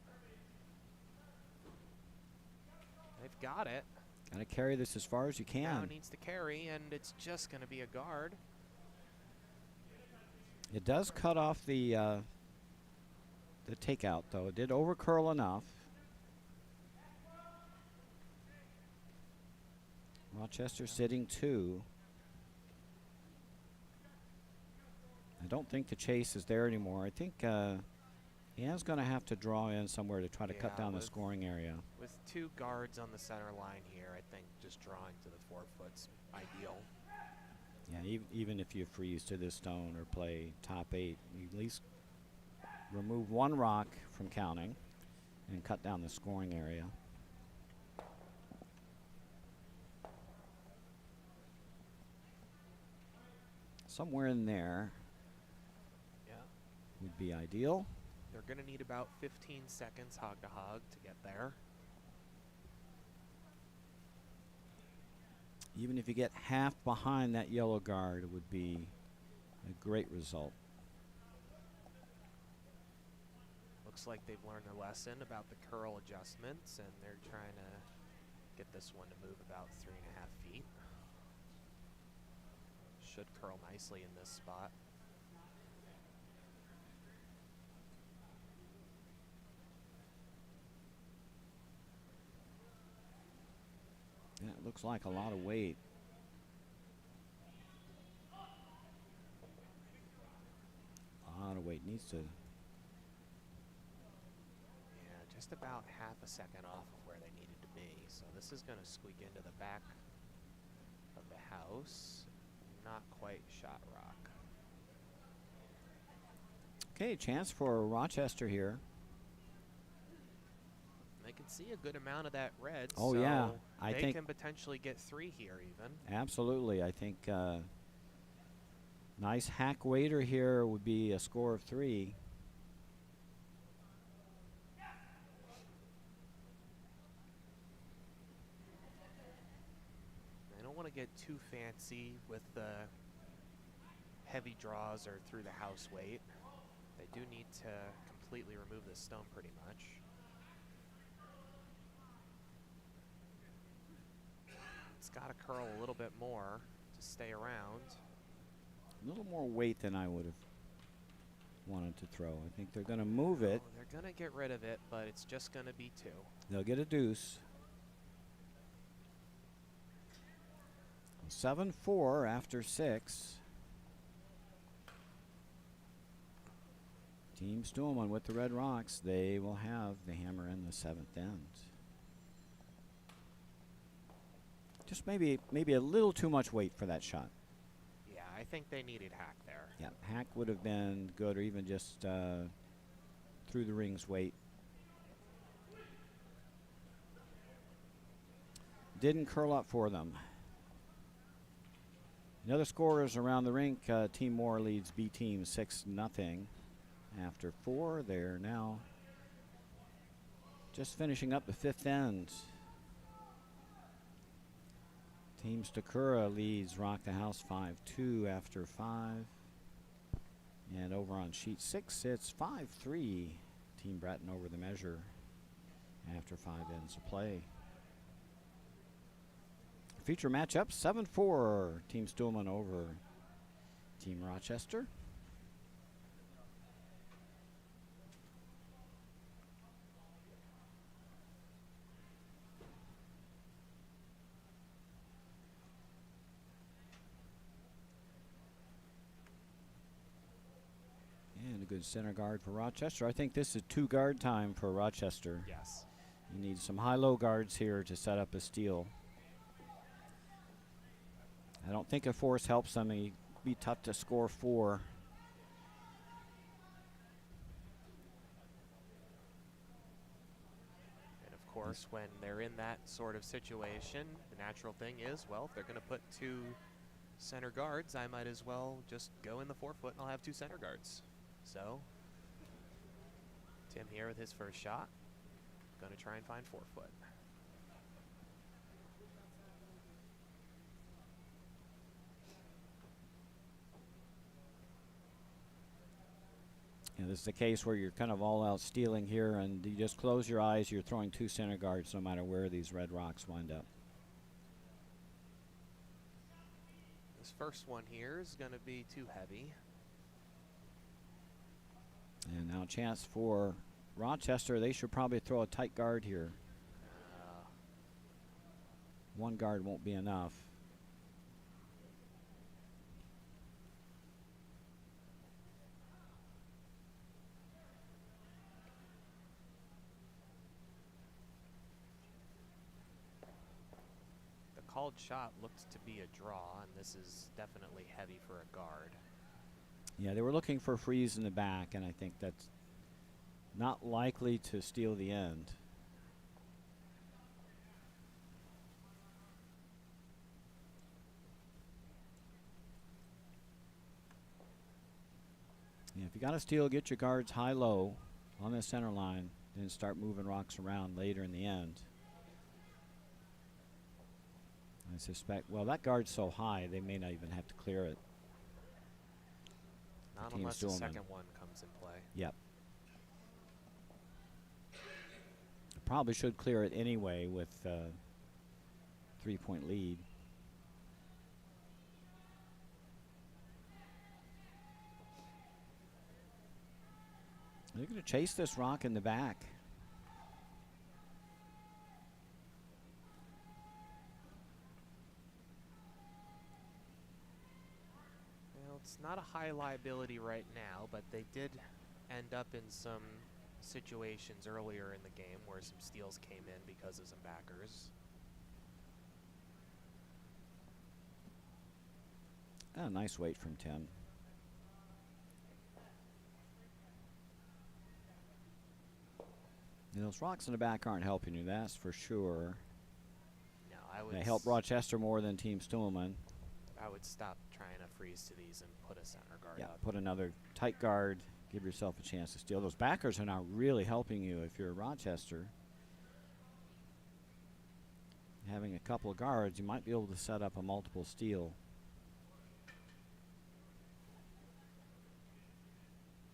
Speaker 2: They've got it.
Speaker 1: Got to carry this as far as you
Speaker 2: Now
Speaker 1: can.
Speaker 2: it needs to carry, and it's just going to be a guard.
Speaker 1: It does cut off the takeout, though. It did overcurl enough. Rochester sitting 2. I don't think the chase is there anymore. I think Ian's going to have to draw in somewhere to try to cut
Speaker 2: Yeah,
Speaker 1: down the
Speaker 2: with-
Speaker 1: scoring area.
Speaker 2: With 2 guards on the center line here, I think just drawing to the 4 foot's ideal.
Speaker 1: Yeah, even if you freeze to this stone or play top 8, you at least remove 1 rock from counting and cut down the scoring area. Somewhere in there
Speaker 2: Yeah.
Speaker 1: would be ideal.
Speaker 2: They're going to need about 15 seconds hog to hog to get there.
Speaker 1: Even if you get half behind that yellow guard, it would be a great result.
Speaker 2: Looks like they've learned their lesson about the curl adjustments, and they're trying to get this one to move about 3.5 feet. Should curl nicely in this spot.
Speaker 1: Yeah, it looks like a lot of weight. A lot of weight needs to.
Speaker 2: Yeah, just about half a second off of where they needed to be. So this is going to squeak into the back of the house. Not quite shot rock.
Speaker 1: Okay, chance for Rochester here.
Speaker 2: They can see a good amount of that red.
Speaker 1: Oh,
Speaker 2: so
Speaker 1: yeah. I
Speaker 2: they
Speaker 1: think
Speaker 2: can potentially get 3 here even.
Speaker 1: absolutely. I think nice hack waiter here would be a score of 3.
Speaker 2: They don't want to get too fancy with the heavy draws or through the house weight. They do need to completely remove this stone pretty much. It's got to curl a little bit more to stay around.
Speaker 1: A little more weight than I would have wanted to throw. I think they're going to move it.
Speaker 2: Oh, they're going to get rid of it, but it's just going to be 2.
Speaker 1: They'll get a deuce. 7-4 after 6. Team Stuhlman with the red rocks. They will have the hammer in the 7th end. Just maybe a little too much weight for that shot.
Speaker 2: Yeah, I think they needed hack there.
Speaker 1: Yeah, hack would have been good, or even just through the rings weight. Didn't curl up for them. The other scorers around the rink, Team Moore leads B Team 6-0 after 4. They're now just finishing up the 5th end. Team Stakura leads Rock the House 5-2 after 5. And over on sheet 6, it's 5-3. Team Bratton over the measure after 5 ends of play. Feature matchup 7-4. Team Stuhlman over Team Rochester. And a good center guard for Rochester. I think this is 2 guard time for Rochester.
Speaker 2: Yes.
Speaker 1: You need some high-low guards here to set up a steal. I don't think a force helps them. It'd be tough to score 4.
Speaker 2: And of course, when they're in that sort of situation, the natural thing is, well, if they're going to put 2 center guards, I might as well just go in the 4 foot and I'll have 2 center guards. So, Tim here with his first shot. Going to try and find 4 foot.
Speaker 1: This is a case where you're kind of all out stealing here, and you just close your eyes. You're throwing 2 center guards no matter where these red rocks wind up.
Speaker 2: This first one here is going to be too heavy.
Speaker 1: And now a chance for Rochester. They should probably throw a tight guard here. 1 guard won't be enough.
Speaker 2: The called shot looks to be a draw, and this is definitely heavy for a guard.
Speaker 1: Yeah, they were looking for a freeze in the back, and I think that's not likely to steal the end. Yeah, if you got to steal, get your guards high-low on the center line, then start moving rocks around later in the end. I suspect, well, that guard's so high, they may not even have to clear it.
Speaker 2: Not
Speaker 1: Team
Speaker 2: unless the
Speaker 1: Stillman.
Speaker 2: second one comes in play.
Speaker 1: Yep. Probably should clear it anyway with 3-point lead. They're going to chase this rock in the back.
Speaker 2: Well, it's not a high liability right now, but they did end up in some situations earlier in the game where some steals came in because of some backers.
Speaker 1: Oh, nice weight from Tim. And those rocks in the back aren't helping you, that's for sure.
Speaker 2: No, I would
Speaker 1: They help Rochester more than Team Stillman.
Speaker 2: I would stop trying to freeze to these and put a center guard
Speaker 1: Yeah,
Speaker 2: up.
Speaker 1: put another tight guard. Give yourself a chance to steal. Those backers are now really helping you if you're Rochester. Having a couple of guards, you might be able to set up a multiple steal.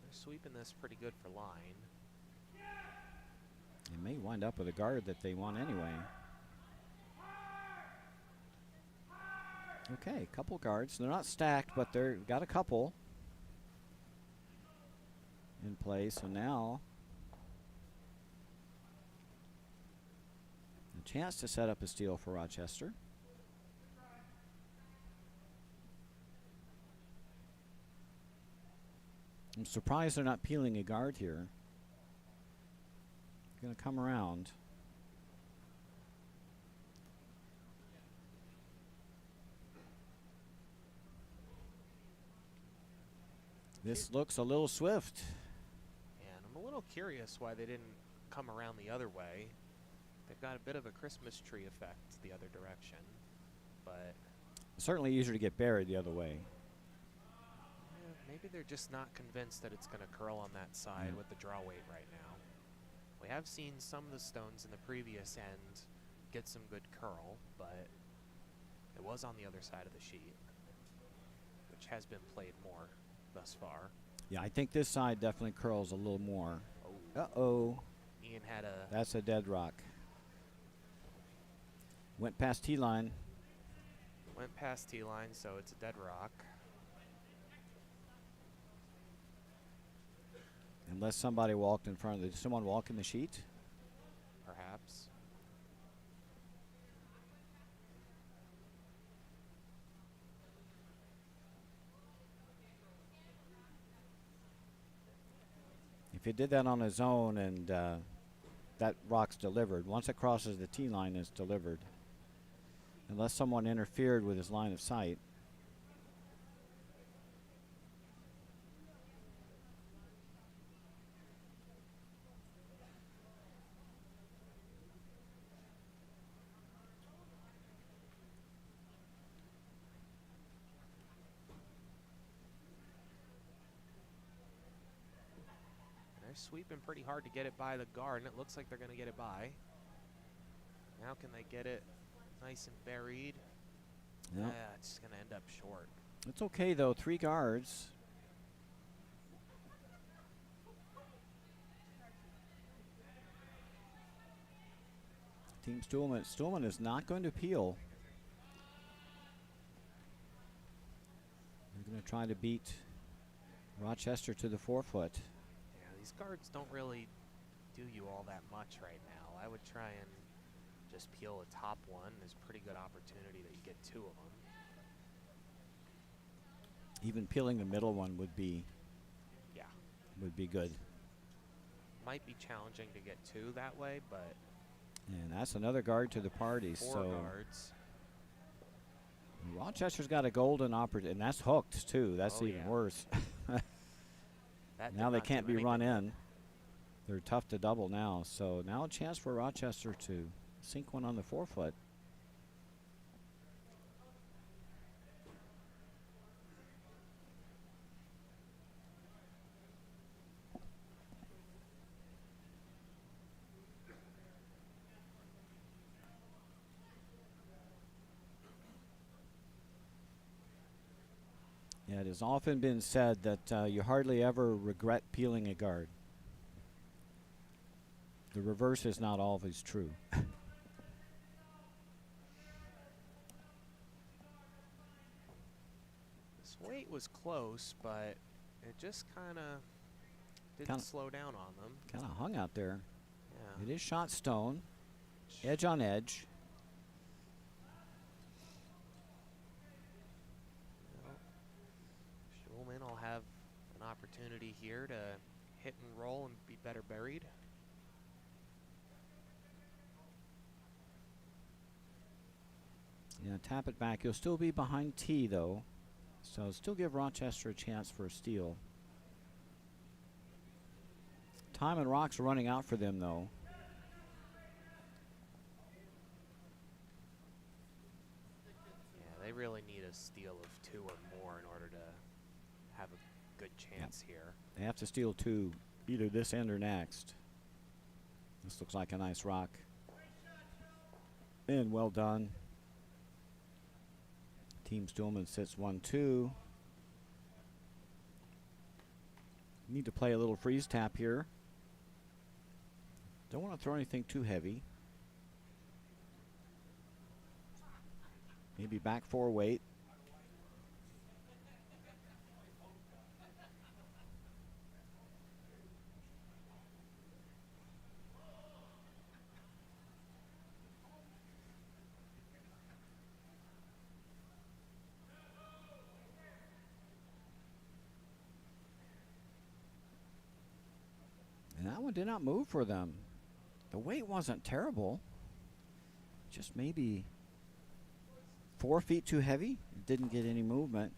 Speaker 2: They're sweeping this pretty good for line.
Speaker 1: They may wind up with a guard that they want anyway. Okay, couple guards. They're not stacked, but they've got a couple in place. So now a chance to set up a steal for Rochester. I'm surprised they're not peeling a guard here. Going to come around. This looks a little swift.
Speaker 2: And I'm a little curious why they didn't come around the other way. They've got a bit of a Christmas tree effect the other direction, but
Speaker 1: Certainly easier to get buried the other way.
Speaker 2: maybe they're just not convinced that it's going to curl on that side with the draw weight right now. We have seen some of the stones in the previous end get some good curl, but it was on the other side of the sheet, which has been played more thus far.
Speaker 1: Yeah, I think this side definitely curls a little more. Uh-oh.
Speaker 2: Ian had a
Speaker 1: That's a dead rock. Went past T-line.
Speaker 2: went past T-line, so it's a dead rock.
Speaker 1: Unless somebody walked in front of it. Did someone walk in the sheet?
Speaker 2: Perhaps.
Speaker 1: If you did that on his own and that rock's delivered, once it crosses the T line, it's delivered. Unless someone interfered with his line of sight.
Speaker 2: They're sweeping pretty hard to get it by the guard, and it looks like they're going to get it by. Now can they get it nice and buried?
Speaker 1: No.
Speaker 2: Yeah, it's going to end up short.
Speaker 1: It's okay though, 3 guards. Team Stuhlman is not going to peel. They're going to try to beat Rochester to the 4-foot.
Speaker 2: Yeah, these guards don't really do you all that much right now. I would try and just peel a top one. There's a pretty good opportunity that you get 2 of them.
Speaker 1: Even peeling the middle one would be good.
Speaker 2: Might be challenging to get 2 that way, but
Speaker 1: And that's another guard to the party.
Speaker 2: 4
Speaker 1: so
Speaker 2: guards.
Speaker 1: Rochester's got a golden opportunity, and that's hooked too. That's
Speaker 2: Oh,
Speaker 1: even
Speaker 2: yeah.
Speaker 1: worse.
Speaker 2: That
Speaker 1: Now
Speaker 2: did
Speaker 1: they
Speaker 2: not
Speaker 1: can't
Speaker 2: do
Speaker 1: be run
Speaker 2: anything.
Speaker 1: in. They're tough to double now. So now a chance for Rochester to sink one on the 4-foot. Yeah, it has often been said that you hardly ever regret peeling a guard. The reverse is not always true.
Speaker 2: This weight was close, but it just kind of didn't
Speaker 1: Kinda-
Speaker 2: slow down on them.
Speaker 1: Kind of hung out there.
Speaker 2: Yeah.
Speaker 1: It is shot stone, edge on edge.
Speaker 2: Well, Schulman will have an opportunity here to hit and roll and be better buried.
Speaker 1: Yeah, tap it back. You'll still be behind T though, so still give Rochester a chance for a steal. Time and rock's running out for them though.
Speaker 2: Yeah, they really need a steal of 2 or more in order to have a good chance here.
Speaker 1: They have to steal 2, either this end or next. This looks like a nice rock. And well done. Team Stuhlman sits 1-2. Need to play a little freeze tap here. Don't want to throw anything too heavy. Maybe back 4 weight. And that one did not move for them. The weight wasn't terrible. Just maybe 4 feet too heavy. It didn't get any movement.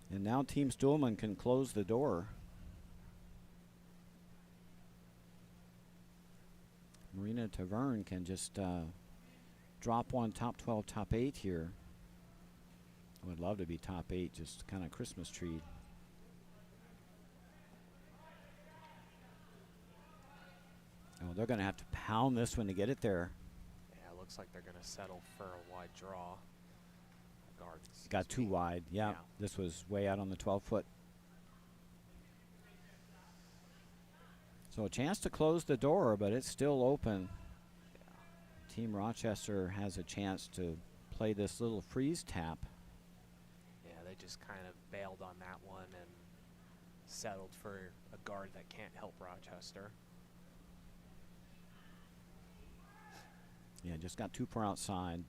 Speaker 1: And now Team Stuhlman can close the door. Marina Taverne can just drop one top 12, top 8 here. I would love to be top 8, just kind of Christmas tree. Oh, they're going to have to pound this one to get it there.
Speaker 2: Yeah, it looks like they're going to settle for a wide draw. Guards.
Speaker 1: Got too wide. Yeah,
Speaker 2: Yeah.
Speaker 1: this was way out on the 12-foot. So a chance to close the door, but it's still open.
Speaker 2: Yeah.
Speaker 1: Team Rochester has a chance to play this little freeze tap.
Speaker 2: Yeah, they just kind of bailed on that one and settled for a guard that can't help Rochester.
Speaker 1: Yeah, just got too far outside.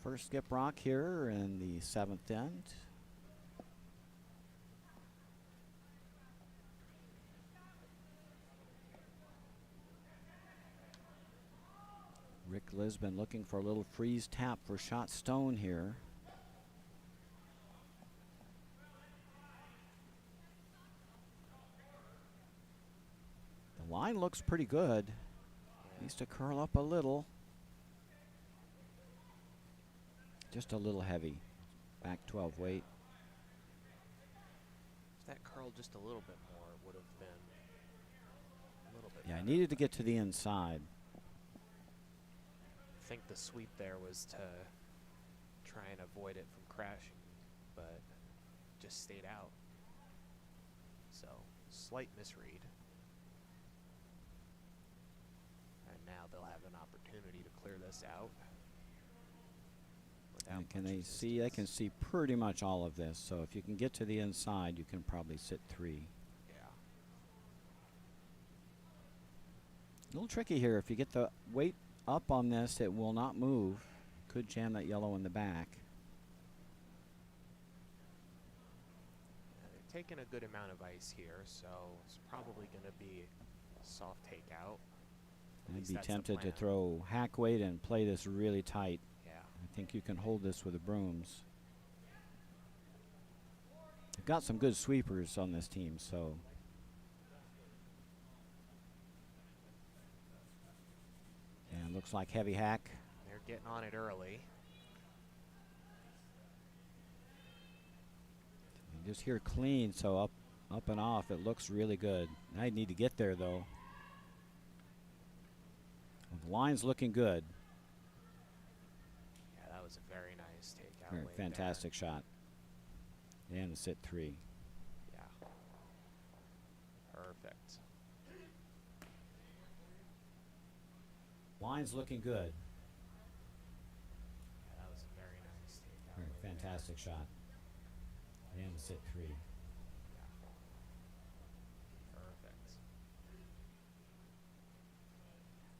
Speaker 1: First skip rock here in the 7th end. Rick Lisbon looking for a little freeze tap for shot stone here. The line looks pretty good. Needs to curl up a little. Just a little heavy. Back 12 weight.
Speaker 2: If that curled just a little bit more, it would have been a little bit
Speaker 1: Yeah, I
Speaker 2: better.
Speaker 1: needed to get to the inside.
Speaker 2: I think the sweep there was to try and avoid it from crashing, but just stayed out. So, slight misread. And now they'll have an opportunity to clear this out.
Speaker 1: And can they see? They can see pretty much all of this. So if you can get to the inside, you can probably sit 3.
Speaker 2: Yeah.
Speaker 1: A little tricky here. If you get the weight up on this, it will not move. Could jam that yellow in the back.
Speaker 2: They're taking a good amount of ice here, so it's probably going to be a soft takeout. At
Speaker 1: I'd
Speaker 2: least
Speaker 1: be
Speaker 2: that's the
Speaker 1: tempted to
Speaker 2: plan.
Speaker 1: throw hack weight and play this really tight.
Speaker 2: Yeah.
Speaker 1: I think you can hold this with the brooms. They've got some good sweepers on this team, so. And looks like heavy hack.
Speaker 2: They're getting on it early.
Speaker 1: You just hear clean, so up and off. It looks really good. I need to get there though. Well, the line's looking good.
Speaker 2: Yeah, that was a very nice takeout.
Speaker 1: Very
Speaker 2: weight there.
Speaker 1: fantastic shot. And a sit 3.
Speaker 2: Yeah. Perfect.
Speaker 1: Line's looking good.
Speaker 2: Yeah, that was a very nice takeout.
Speaker 1: Very
Speaker 2: weight there.
Speaker 1: fantastic shot. And a sit 3.
Speaker 2: Yeah. Perfect.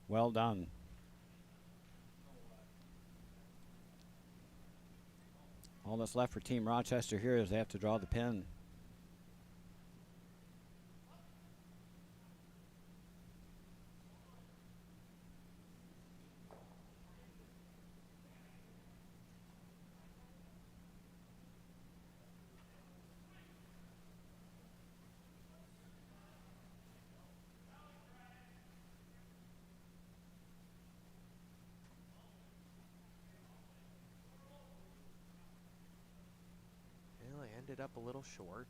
Speaker 1: Well done. All that's left for Team Rochester here is they have to draw the pin.
Speaker 2: Well, I ended up a little short.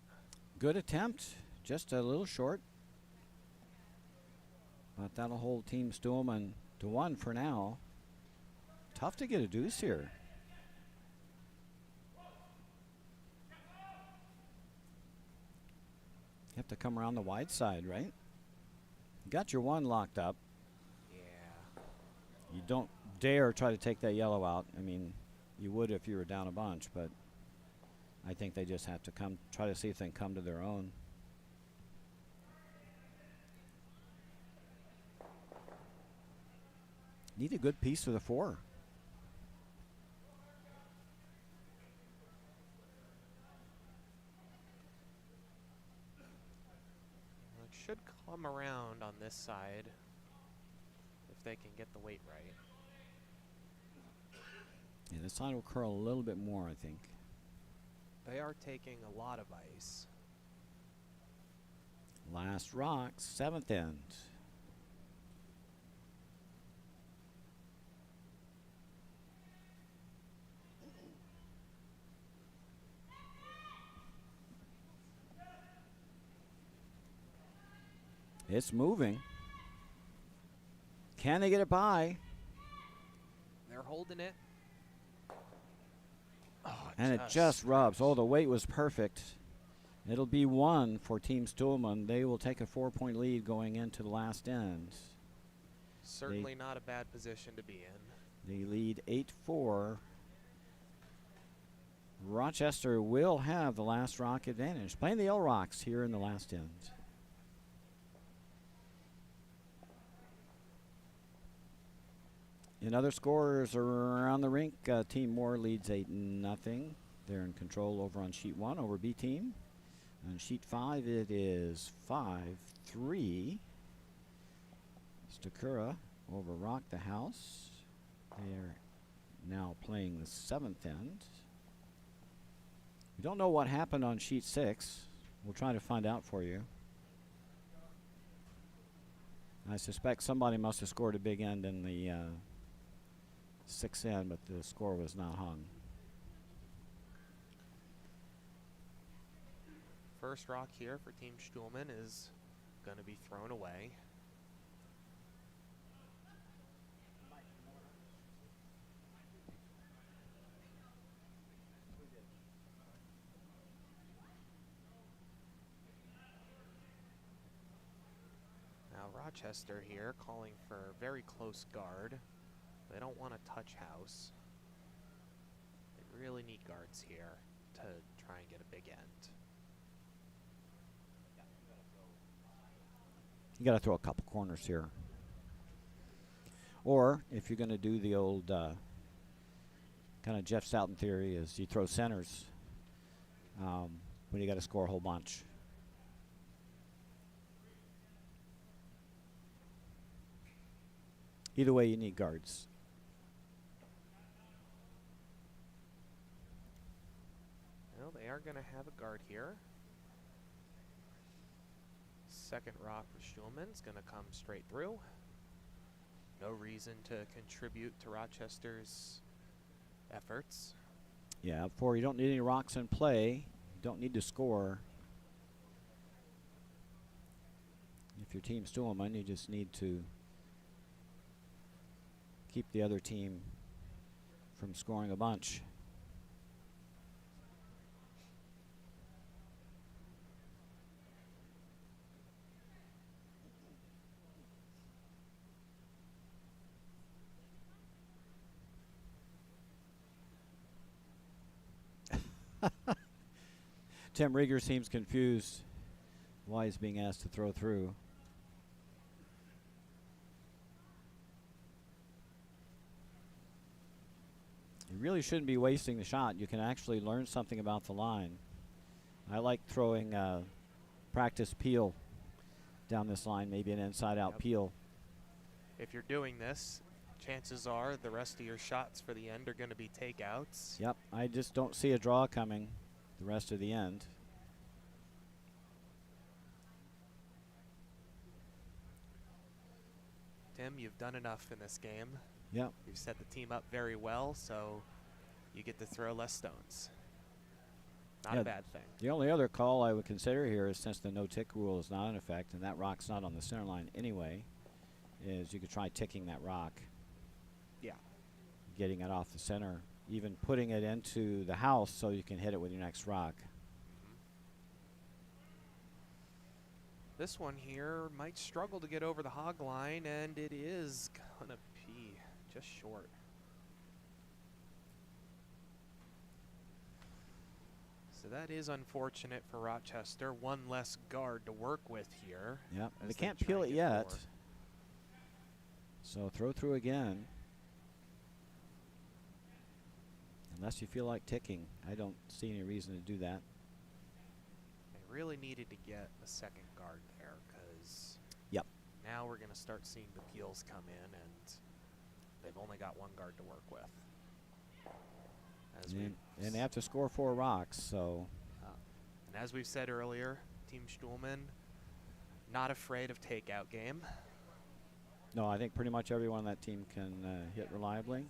Speaker 1: Good attempt, just a little short. But that'll hold Team Stuhlman to 1 for now. Tough to get a deuce here. You have to come around the wide side, right? You got your 1 locked up.
Speaker 2: Yeah.
Speaker 1: You don't dare try to take that yellow out. I mean, you would if you were down a bunch, but I think they just have to try to see if they can come to their own. Need a good piece for the 4.
Speaker 2: Well, it should come around on this side if they can get the weight right.
Speaker 1: Yeah, this side will curl a little bit more, I think.
Speaker 2: They are taking a lot of ice.
Speaker 1: Last rock, 7th end. It's moving. Can they get it by?
Speaker 2: They're holding it. Oh,
Speaker 1: And it just rubs. Oh, the weight was perfect. It'll be 1 for Team Stuhlman. They will take a 4-point lead going into the last end.
Speaker 2: Certainly not a bad position to be in.
Speaker 1: They lead 8-4. Rochester will have the last rock advantage. Playing the L Rocks here in the last end. In other scores around the rink, Team Moore leads 8-0. They're in control over on sheet 1 over B team. On sheet 5, it is 5-3. Stakura over Rock the House. They're now playing the 7th end. We don't know what happened on sheet 6. We'll try to find out for you. I suspect somebody must have scored a big end in the 6th end, but the score was not hung.
Speaker 2: First rock here for Team Stuhlman is going to be thrown away. Now Rochester here calling for very close guard. They don't want to touch house. They really need guards here to try and get a big end.
Speaker 1: You got to throw a couple corners here. Or if you're going to do the old kind of Jeff Stoughton theory, is you throw centers when you got to score a whole bunch. Either way, you need guards.
Speaker 2: Well, they are going to have a guard here. Second rock for Stuhlman's going to come straight through. No reason to contribute to Rochester's efforts.
Speaker 1: Yeah, you don't need any rocks in play. You don't need to score. If your team's Stuhlman, you just need to keep the other team from scoring a bunch. Tim Rieger seems confused why he's being asked to throw through. You really shouldn't be wasting the shot. You can actually learn something about the line. I like throwing practice peel down this line, maybe an inside-out peel.
Speaker 2: If you're doing this, chances are the rest of your shots for the end are going to be takeouts.
Speaker 1: Yep, I just don't see a draw coming the rest of the end.
Speaker 2: Tim, you've done enough in this game.
Speaker 1: Yep.
Speaker 2: You've set the team up very well, so you get to throw less stones. Not a bad thing.
Speaker 1: The only other call I would consider here is, since the no-tick rule is not in effect and that rock's not on the center line anyway, is you could try ticking that rock.
Speaker 2: Yeah.
Speaker 1: Getting it off the center, even putting it into the house so you can hit it with your next rock.
Speaker 2: This one here might struggle to get over the hog line, and it is gonna be just short. So that is unfortunate for Rochester. One less guard to work with here.
Speaker 1: Yep, they
Speaker 2: as
Speaker 1: can't
Speaker 2: try
Speaker 1: peel
Speaker 2: and
Speaker 1: it
Speaker 2: get
Speaker 1: yet.
Speaker 2: forward.
Speaker 1: So throw through again. Unless you feel like ticking. I don't see any reason to do that.
Speaker 2: They really needed to get a second guard there, because now we're going to start seeing the peels come in, and they've only got one guard to work with.
Speaker 1: And they have to score 4 rocks, so.
Speaker 2: And as we've said earlier, Team Stuhlman not afraid of takeout game.
Speaker 1: No, I think pretty much everyone on that team can hit reliably.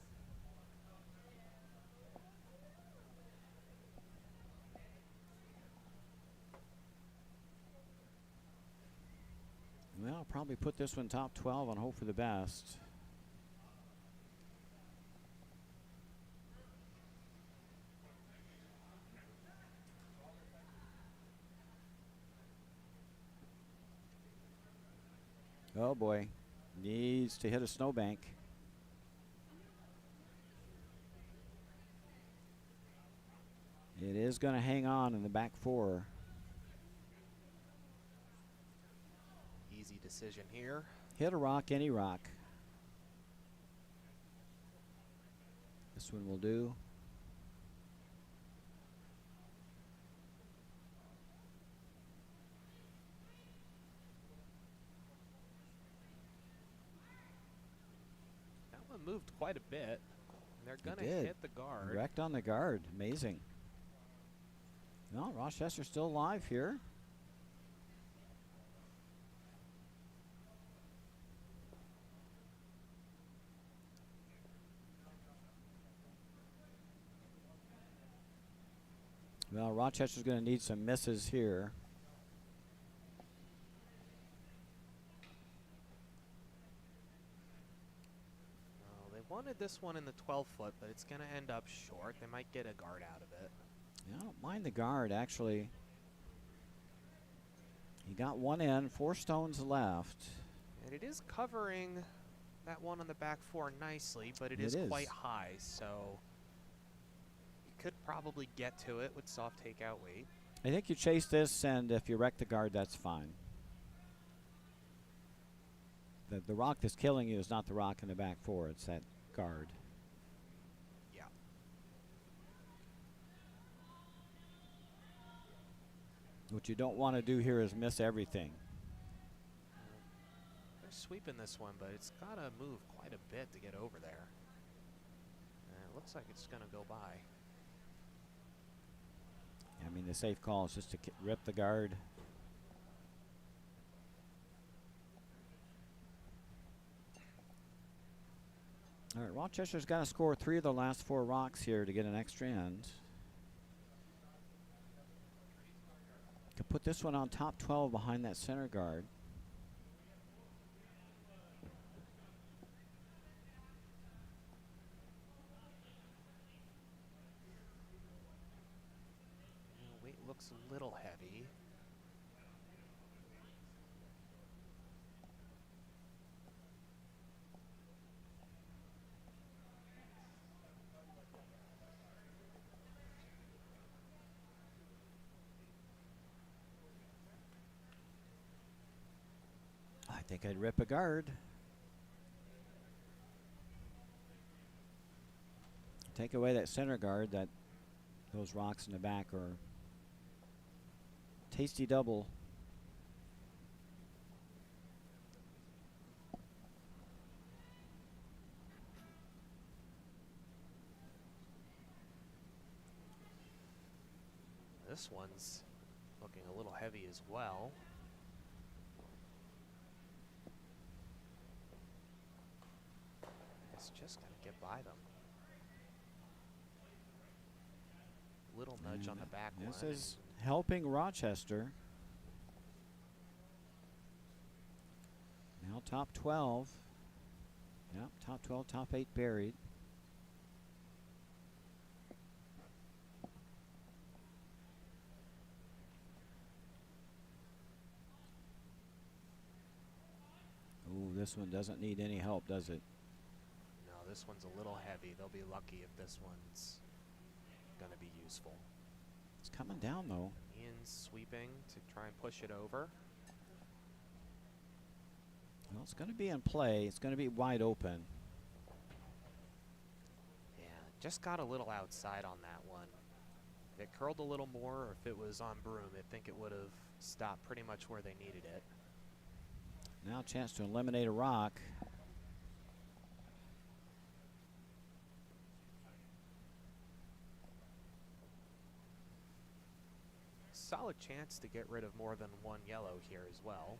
Speaker 1: Well, I'll probably put this one top 12 and hope for the best. Oh boy, needs to hit a snowbank. It is going to hang on in the back 4.
Speaker 2: Easy decision here.
Speaker 1: Hit a rock, any rock. This one will do.
Speaker 2: moved quite a bit. They're going to
Speaker 1: did.
Speaker 2: hit the guard.
Speaker 1: Wrecked on the guard. Amazing. Well, Rochester's still alive here. Well, Rochester's going to need some misses here.
Speaker 2: Well, they wanted this one in the 12-foot, but it's going to end up short. They might get a guard out of it.
Speaker 1: Yeah, I don't mind the guard, actually. He got one in, 4 stones left.
Speaker 2: And it is covering that one on the back 4 nicely, but it is quite high, so you could probably get to it with soft takeout weight.
Speaker 1: I think you chase this, and if you wreck the guard, that's fine. The rock that's killing you is not the rock in the back 4, it's that guard.
Speaker 2: Yeah.
Speaker 1: What you don't want to do here is miss everything.
Speaker 2: They're sweeping this one, but it's got to move quite a bit to get over there. And it looks like it's going to go by.
Speaker 1: I mean, the safe call is just to rip the guard. All right, Rochester's got to score 3 of the last 4 rocks here to get an extra end. Could put this one on top 12 behind that center guard.
Speaker 2: Weight looks a little heavy.
Speaker 1: I think I'd rip a guard. Take away that center guard, those rocks in the back are tasty double.
Speaker 2: This one's looking a little heavy as well. It's just going to get by them. Little nudge on the back one.
Speaker 1: This is helping Rochester. Now top 12. Yep, top 12, top 8 buried. Ooh, this one doesn't need any help, does it?
Speaker 2: No, this one's a little heavy. They'll be lucky if this one's going to be useful.
Speaker 1: It's coming down, though.
Speaker 2: Ian's sweeping to try and push it over.
Speaker 1: Well, it's going to be in play. It's going to be wide open.
Speaker 2: Yeah, just got a little outside on that one. If it curled a little more, or if it was on broom, I think it would have stopped pretty much where they needed it.
Speaker 1: Now a chance to eliminate a rock.
Speaker 2: Solid chance to get rid of more than one yellow here as well.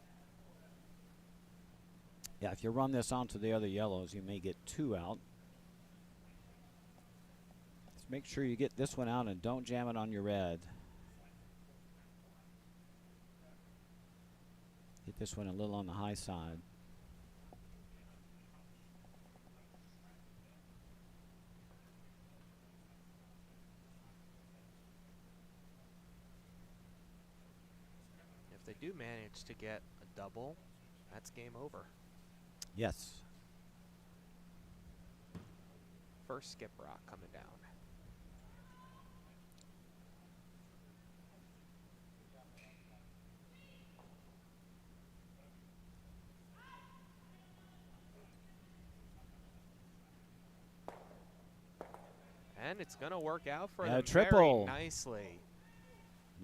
Speaker 1: Yeah, if you run this onto the other yellows, you may get 2 out. Just make sure you get this one out and don't jam it on your red. Get this one a little on the high side.
Speaker 2: If they do manage to get a double, that's game over.
Speaker 1: Yes.
Speaker 2: First skip rock coming down. And it's going to work out for them
Speaker 1: triple.
Speaker 2: very nicely.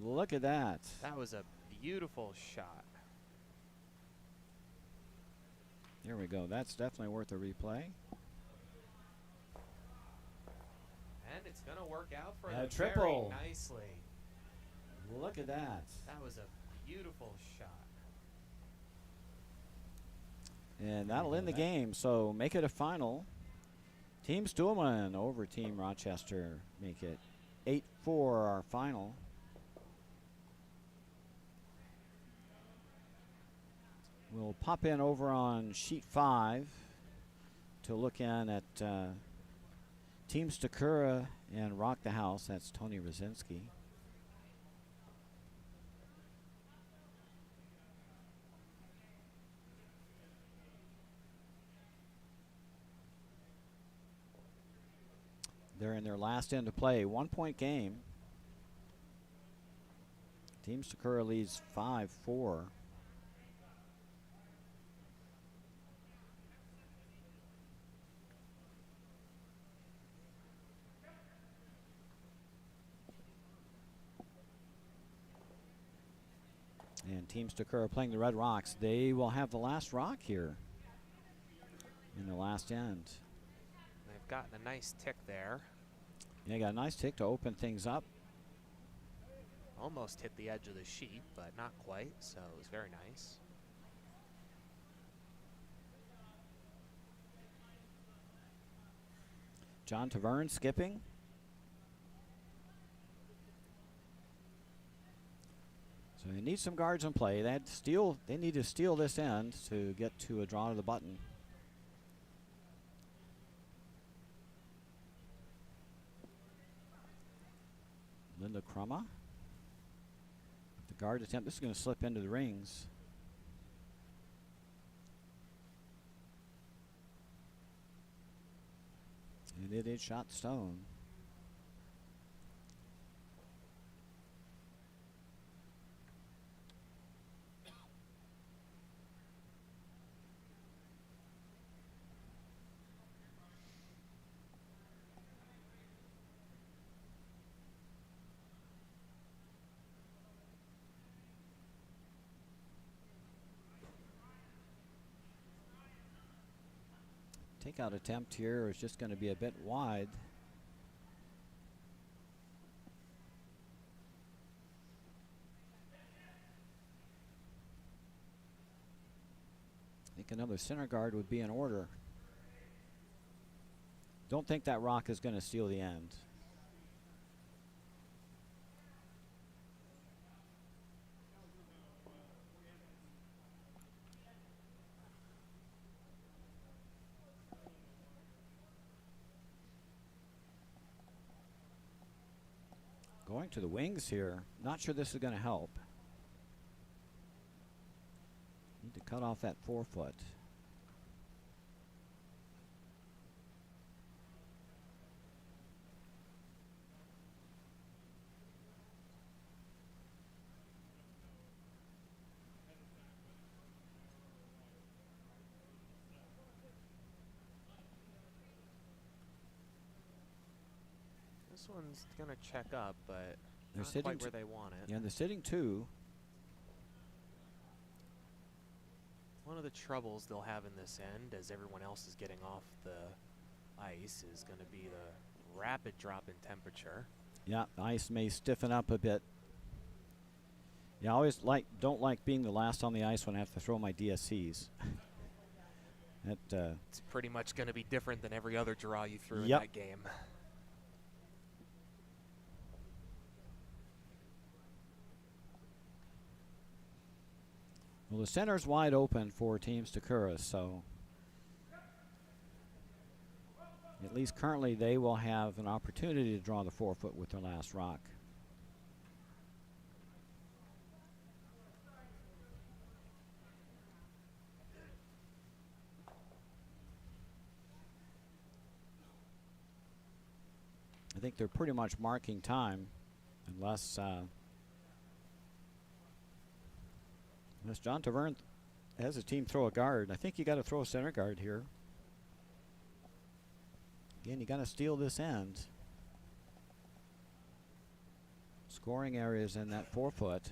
Speaker 1: Look at that.
Speaker 2: That was a beautiful shot.
Speaker 1: There we go. That's definitely worth a replay.
Speaker 2: It's going to work out for
Speaker 3: A
Speaker 2: them
Speaker 3: triple.
Speaker 2: very nicely.
Speaker 3: Look at that.
Speaker 2: That was a beautiful shot.
Speaker 1: And that'll end the game. So make it a final. Team Stuhlman over Team Rochester. Make it 8-4 our final. We'll pop in over on sheet 5 to look in at Team Stakura and Rock the House. That's Tony Rosinski. They're in their last end to play. 1 point game. Team Sakura leads 5-4. And Team Stakura playing the Red Rocks. They will have the last rock here in the last end.
Speaker 2: They've gotten a nice tick there.
Speaker 1: Yeah, got a nice tick to open things up.
Speaker 2: Almost hit the edge of the sheet, but not quite, so it was very nice.
Speaker 1: John Taverne skipping. So they need some guards in play. They need to steal this end to get to a draw to the button. Linda Crumma. The guard attempt. This is going to slip into the rings. And it is shot stone. Takeout attempt here is just going to be a bit wide. I think another center guard would be in order. Don't think that rock is going to steal the end. Going to the wings here. Not sure this is going to help. Need to cut off that 4-foot.
Speaker 2: This one's going to check up, but
Speaker 1: They're
Speaker 2: not
Speaker 1: sitting
Speaker 2: quite where they want it.
Speaker 1: Yeah, they're sitting 2.
Speaker 2: One of the troubles they'll have in this end, as everyone else is getting off the ice, is going to be the rapid drop in temperature.
Speaker 1: Yeah, the ice may stiffen up a bit. Yeah, I always don't like being the last on the ice when I have to throw my DSCs.
Speaker 2: It's pretty much going to be different than every other draw you threw in
Speaker 1: Yep.
Speaker 2: that game.
Speaker 1: Well, the center's wide open for Team Stakura, so at least currently they will have an opportunity to draw the 4-foot with their last rock. I think they're pretty much marking time unless John Taverne has a team throw a guard. I think you got to throw a center guard here. Again, you got to steal this end. Scoring areas in that 4-foot.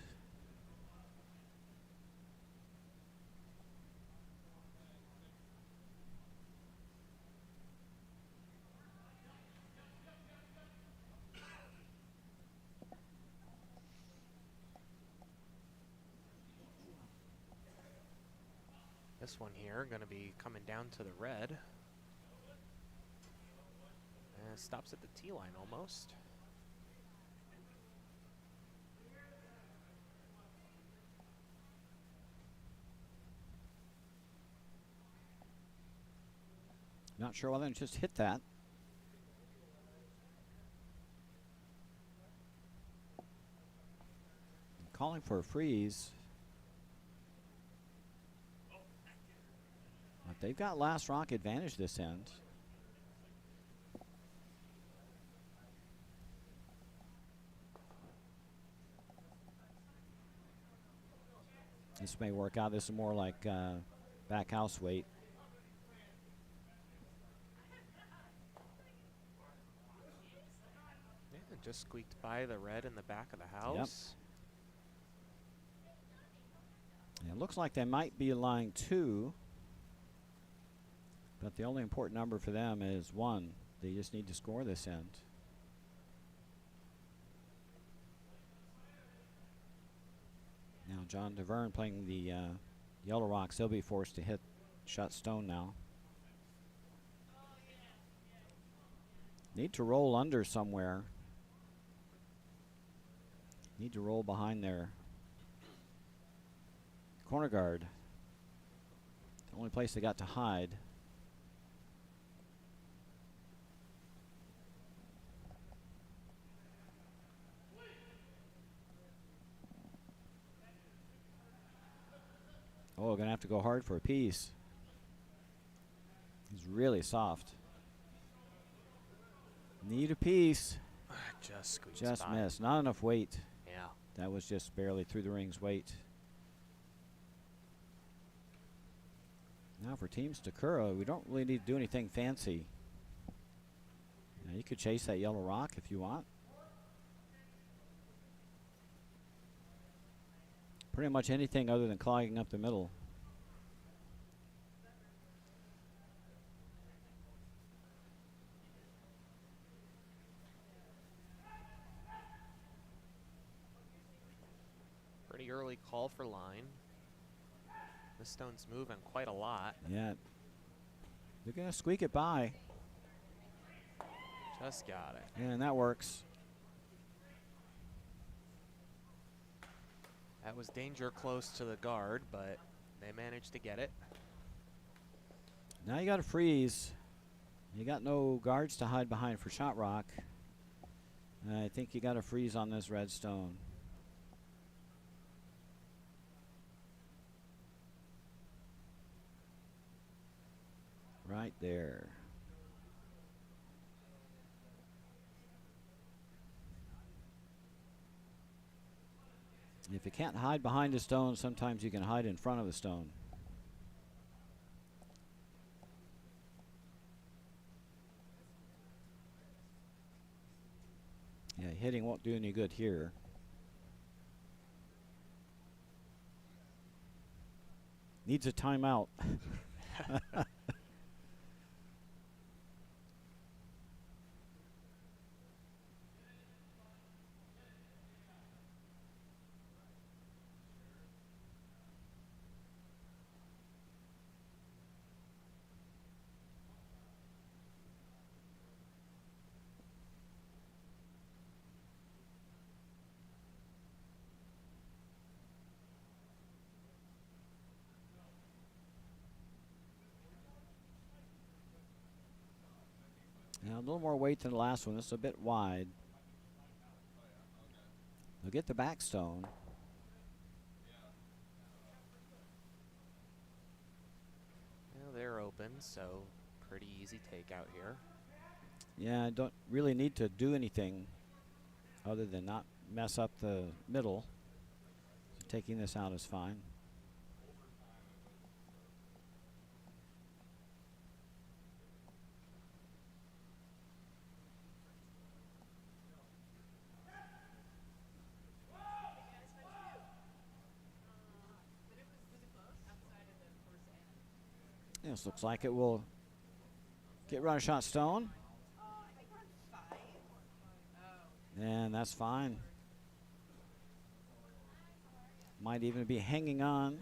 Speaker 2: This one here going to be coming down to the red. And stops at the tee line almost.
Speaker 1: Not sure whether it just hit that. Calling for a freeze. But they've got last rock advantage this end. This may work out. This is more like back house weight.
Speaker 2: Yeah, just squeaked by the red in the back of the house.
Speaker 1: Yep. It looks like they might be line 2. But the only important number for them is 1. They just need to score this end. Now John DeVerne playing the Yellow Rocks. He'll be forced to hit shot stone now. Need to roll under somewhere. Need to roll behind their corner guard. The only place they got to hide. Oh, gonna have to go hard for a piece. He's really soft. Need a piece.
Speaker 2: Just squeezed
Speaker 1: Just
Speaker 2: by.
Speaker 1: missed. Not enough weight.
Speaker 2: Yeah.
Speaker 1: That was just barely through the ring's weight. Now for Team Stakura, we don't really need to do anything fancy. Now you could chase that yellow rock if you want. Pretty much anything other than clogging up the middle.
Speaker 2: Pretty early call for line. This stone's moving quite a lot.
Speaker 1: Yeah. They're going to squeak it by.
Speaker 2: Just got it.
Speaker 1: And that works.
Speaker 2: That was danger close to the guard, but they managed to get it.
Speaker 1: Now you got to freeze. You got no guards to hide behind for shot rock. I think you got to freeze on this red stone. Right there. If you can't hide behind a stone, sometimes you can hide in front of a stone. Yeah, hitting won't do any good here. Needs a timeout. Now a little more weight than the last one. This is a bit wide. They'll get the back stone.
Speaker 2: Well, they're open, so pretty easy takeout here.
Speaker 1: Yeah, I don't really need to do anything other than not mess up the middle. So taking this out is fine. This looks like it will get run a shot stone. And that's fine. Might even be hanging on.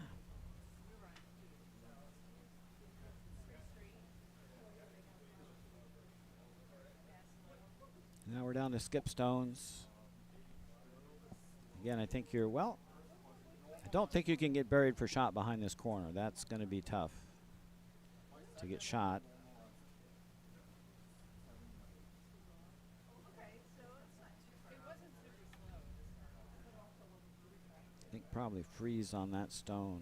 Speaker 1: we're down to skip stones. Again, I think I don't think you can get buried for shot behind this corner. That's going to be tough to get shot. I think probably freeze on that stone.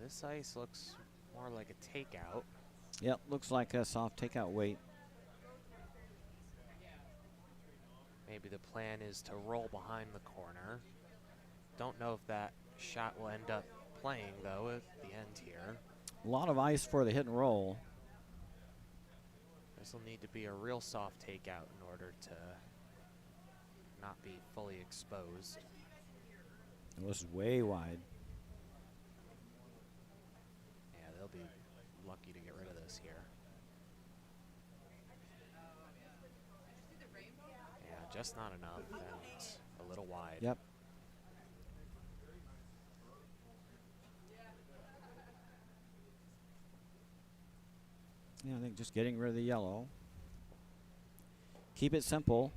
Speaker 2: This ice looks more like a takeout.
Speaker 1: Yep, looks like a soft takeout weight.
Speaker 2: Maybe the plan is to roll behind the corner. Don't know if that shot will end up playing, though, at the end here.
Speaker 1: A lot of ice for the hit and roll.
Speaker 2: This will need to be a real soft takeout in order to not be fully exposed.
Speaker 1: And this is way wide.
Speaker 2: Yeah, they'll be lucky to get rid of this here. Yeah, just not enough and a little wide.
Speaker 1: Yep. Yeah, I think just getting rid of the yellow. Keep it simple.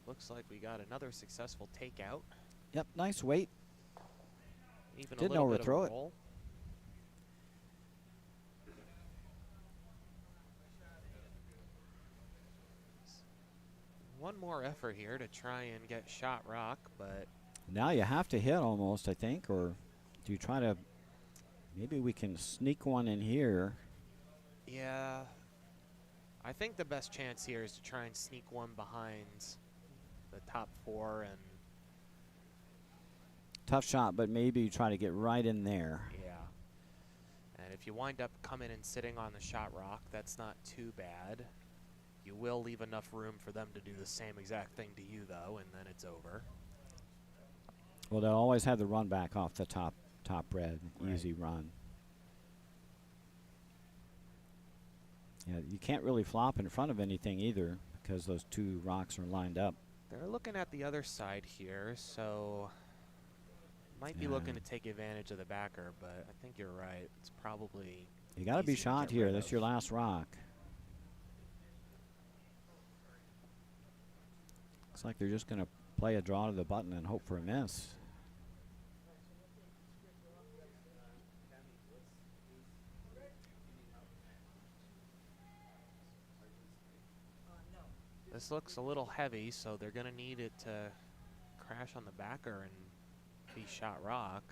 Speaker 2: Looks like we got another successful takeout.
Speaker 1: Yep, nice weight.
Speaker 2: Even
Speaker 1: Didn't
Speaker 2: a little bit
Speaker 1: overthrow
Speaker 2: of
Speaker 1: it.
Speaker 2: a roll. One more effort here to try and get shot rock, but
Speaker 1: Now you have to hit almost, I think, or do you try to, maybe we can sneak one in here.
Speaker 2: yeah, I think the best chance here is to try and sneak one behind the top four and
Speaker 1: Tough shot, but maybe you try to get right in there.
Speaker 2: yeah. And if you wind up coming and sitting on the shot rock, that's not too bad. You will leave enough room for them to do the same exact thing to you, though, and then it's over.
Speaker 1: Well, they'll always have the run back off the top red,
Speaker 2: Right.
Speaker 1: easy run. Yeah, you can't really flop in front of anything either because those two rocks are lined up.
Speaker 2: They're looking at the other side here, so might be looking to take advantage of the backer, but I think you're right. It's probably
Speaker 1: You got to be
Speaker 2: easy to
Speaker 1: shot
Speaker 2: get
Speaker 1: here.
Speaker 2: rid
Speaker 1: That's
Speaker 2: of.
Speaker 1: your last rock. Looks like they're just going to play a draw to the button and hope for a miss.
Speaker 2: This looks a little heavy, so they're going to need it to crash on the backer and be shot rock.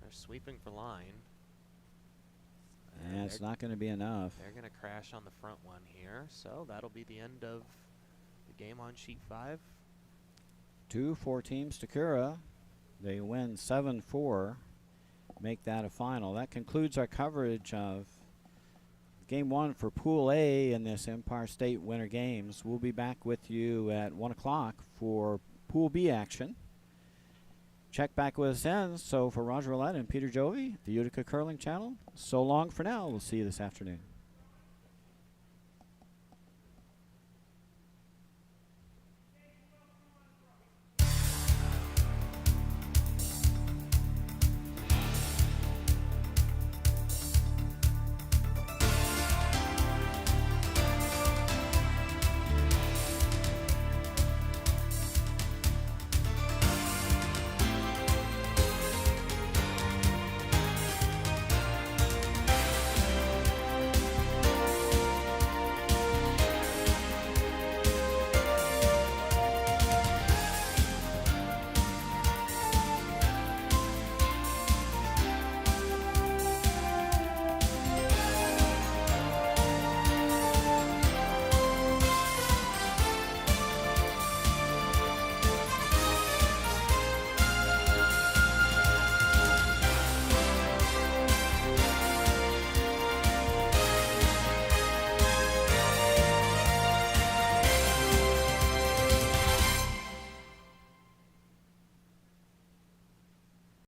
Speaker 2: They're sweeping for line.
Speaker 1: And it's not going to be enough.
Speaker 2: They're going to crash on the front one here, so that'll be the end of the game on sheet 5.
Speaker 1: 2-4 teams to Cura. They win 7-4. Make that a final. That concludes our coverage of Game 1 for Pool A in this Empire State Winter Games. We'll be back with you at 1 o'clock for Pool B action. Check back with us then. So for Roger Roulette and Peter Jovi, the Utica Curling Channel, so long for now. We'll see you this afternoon.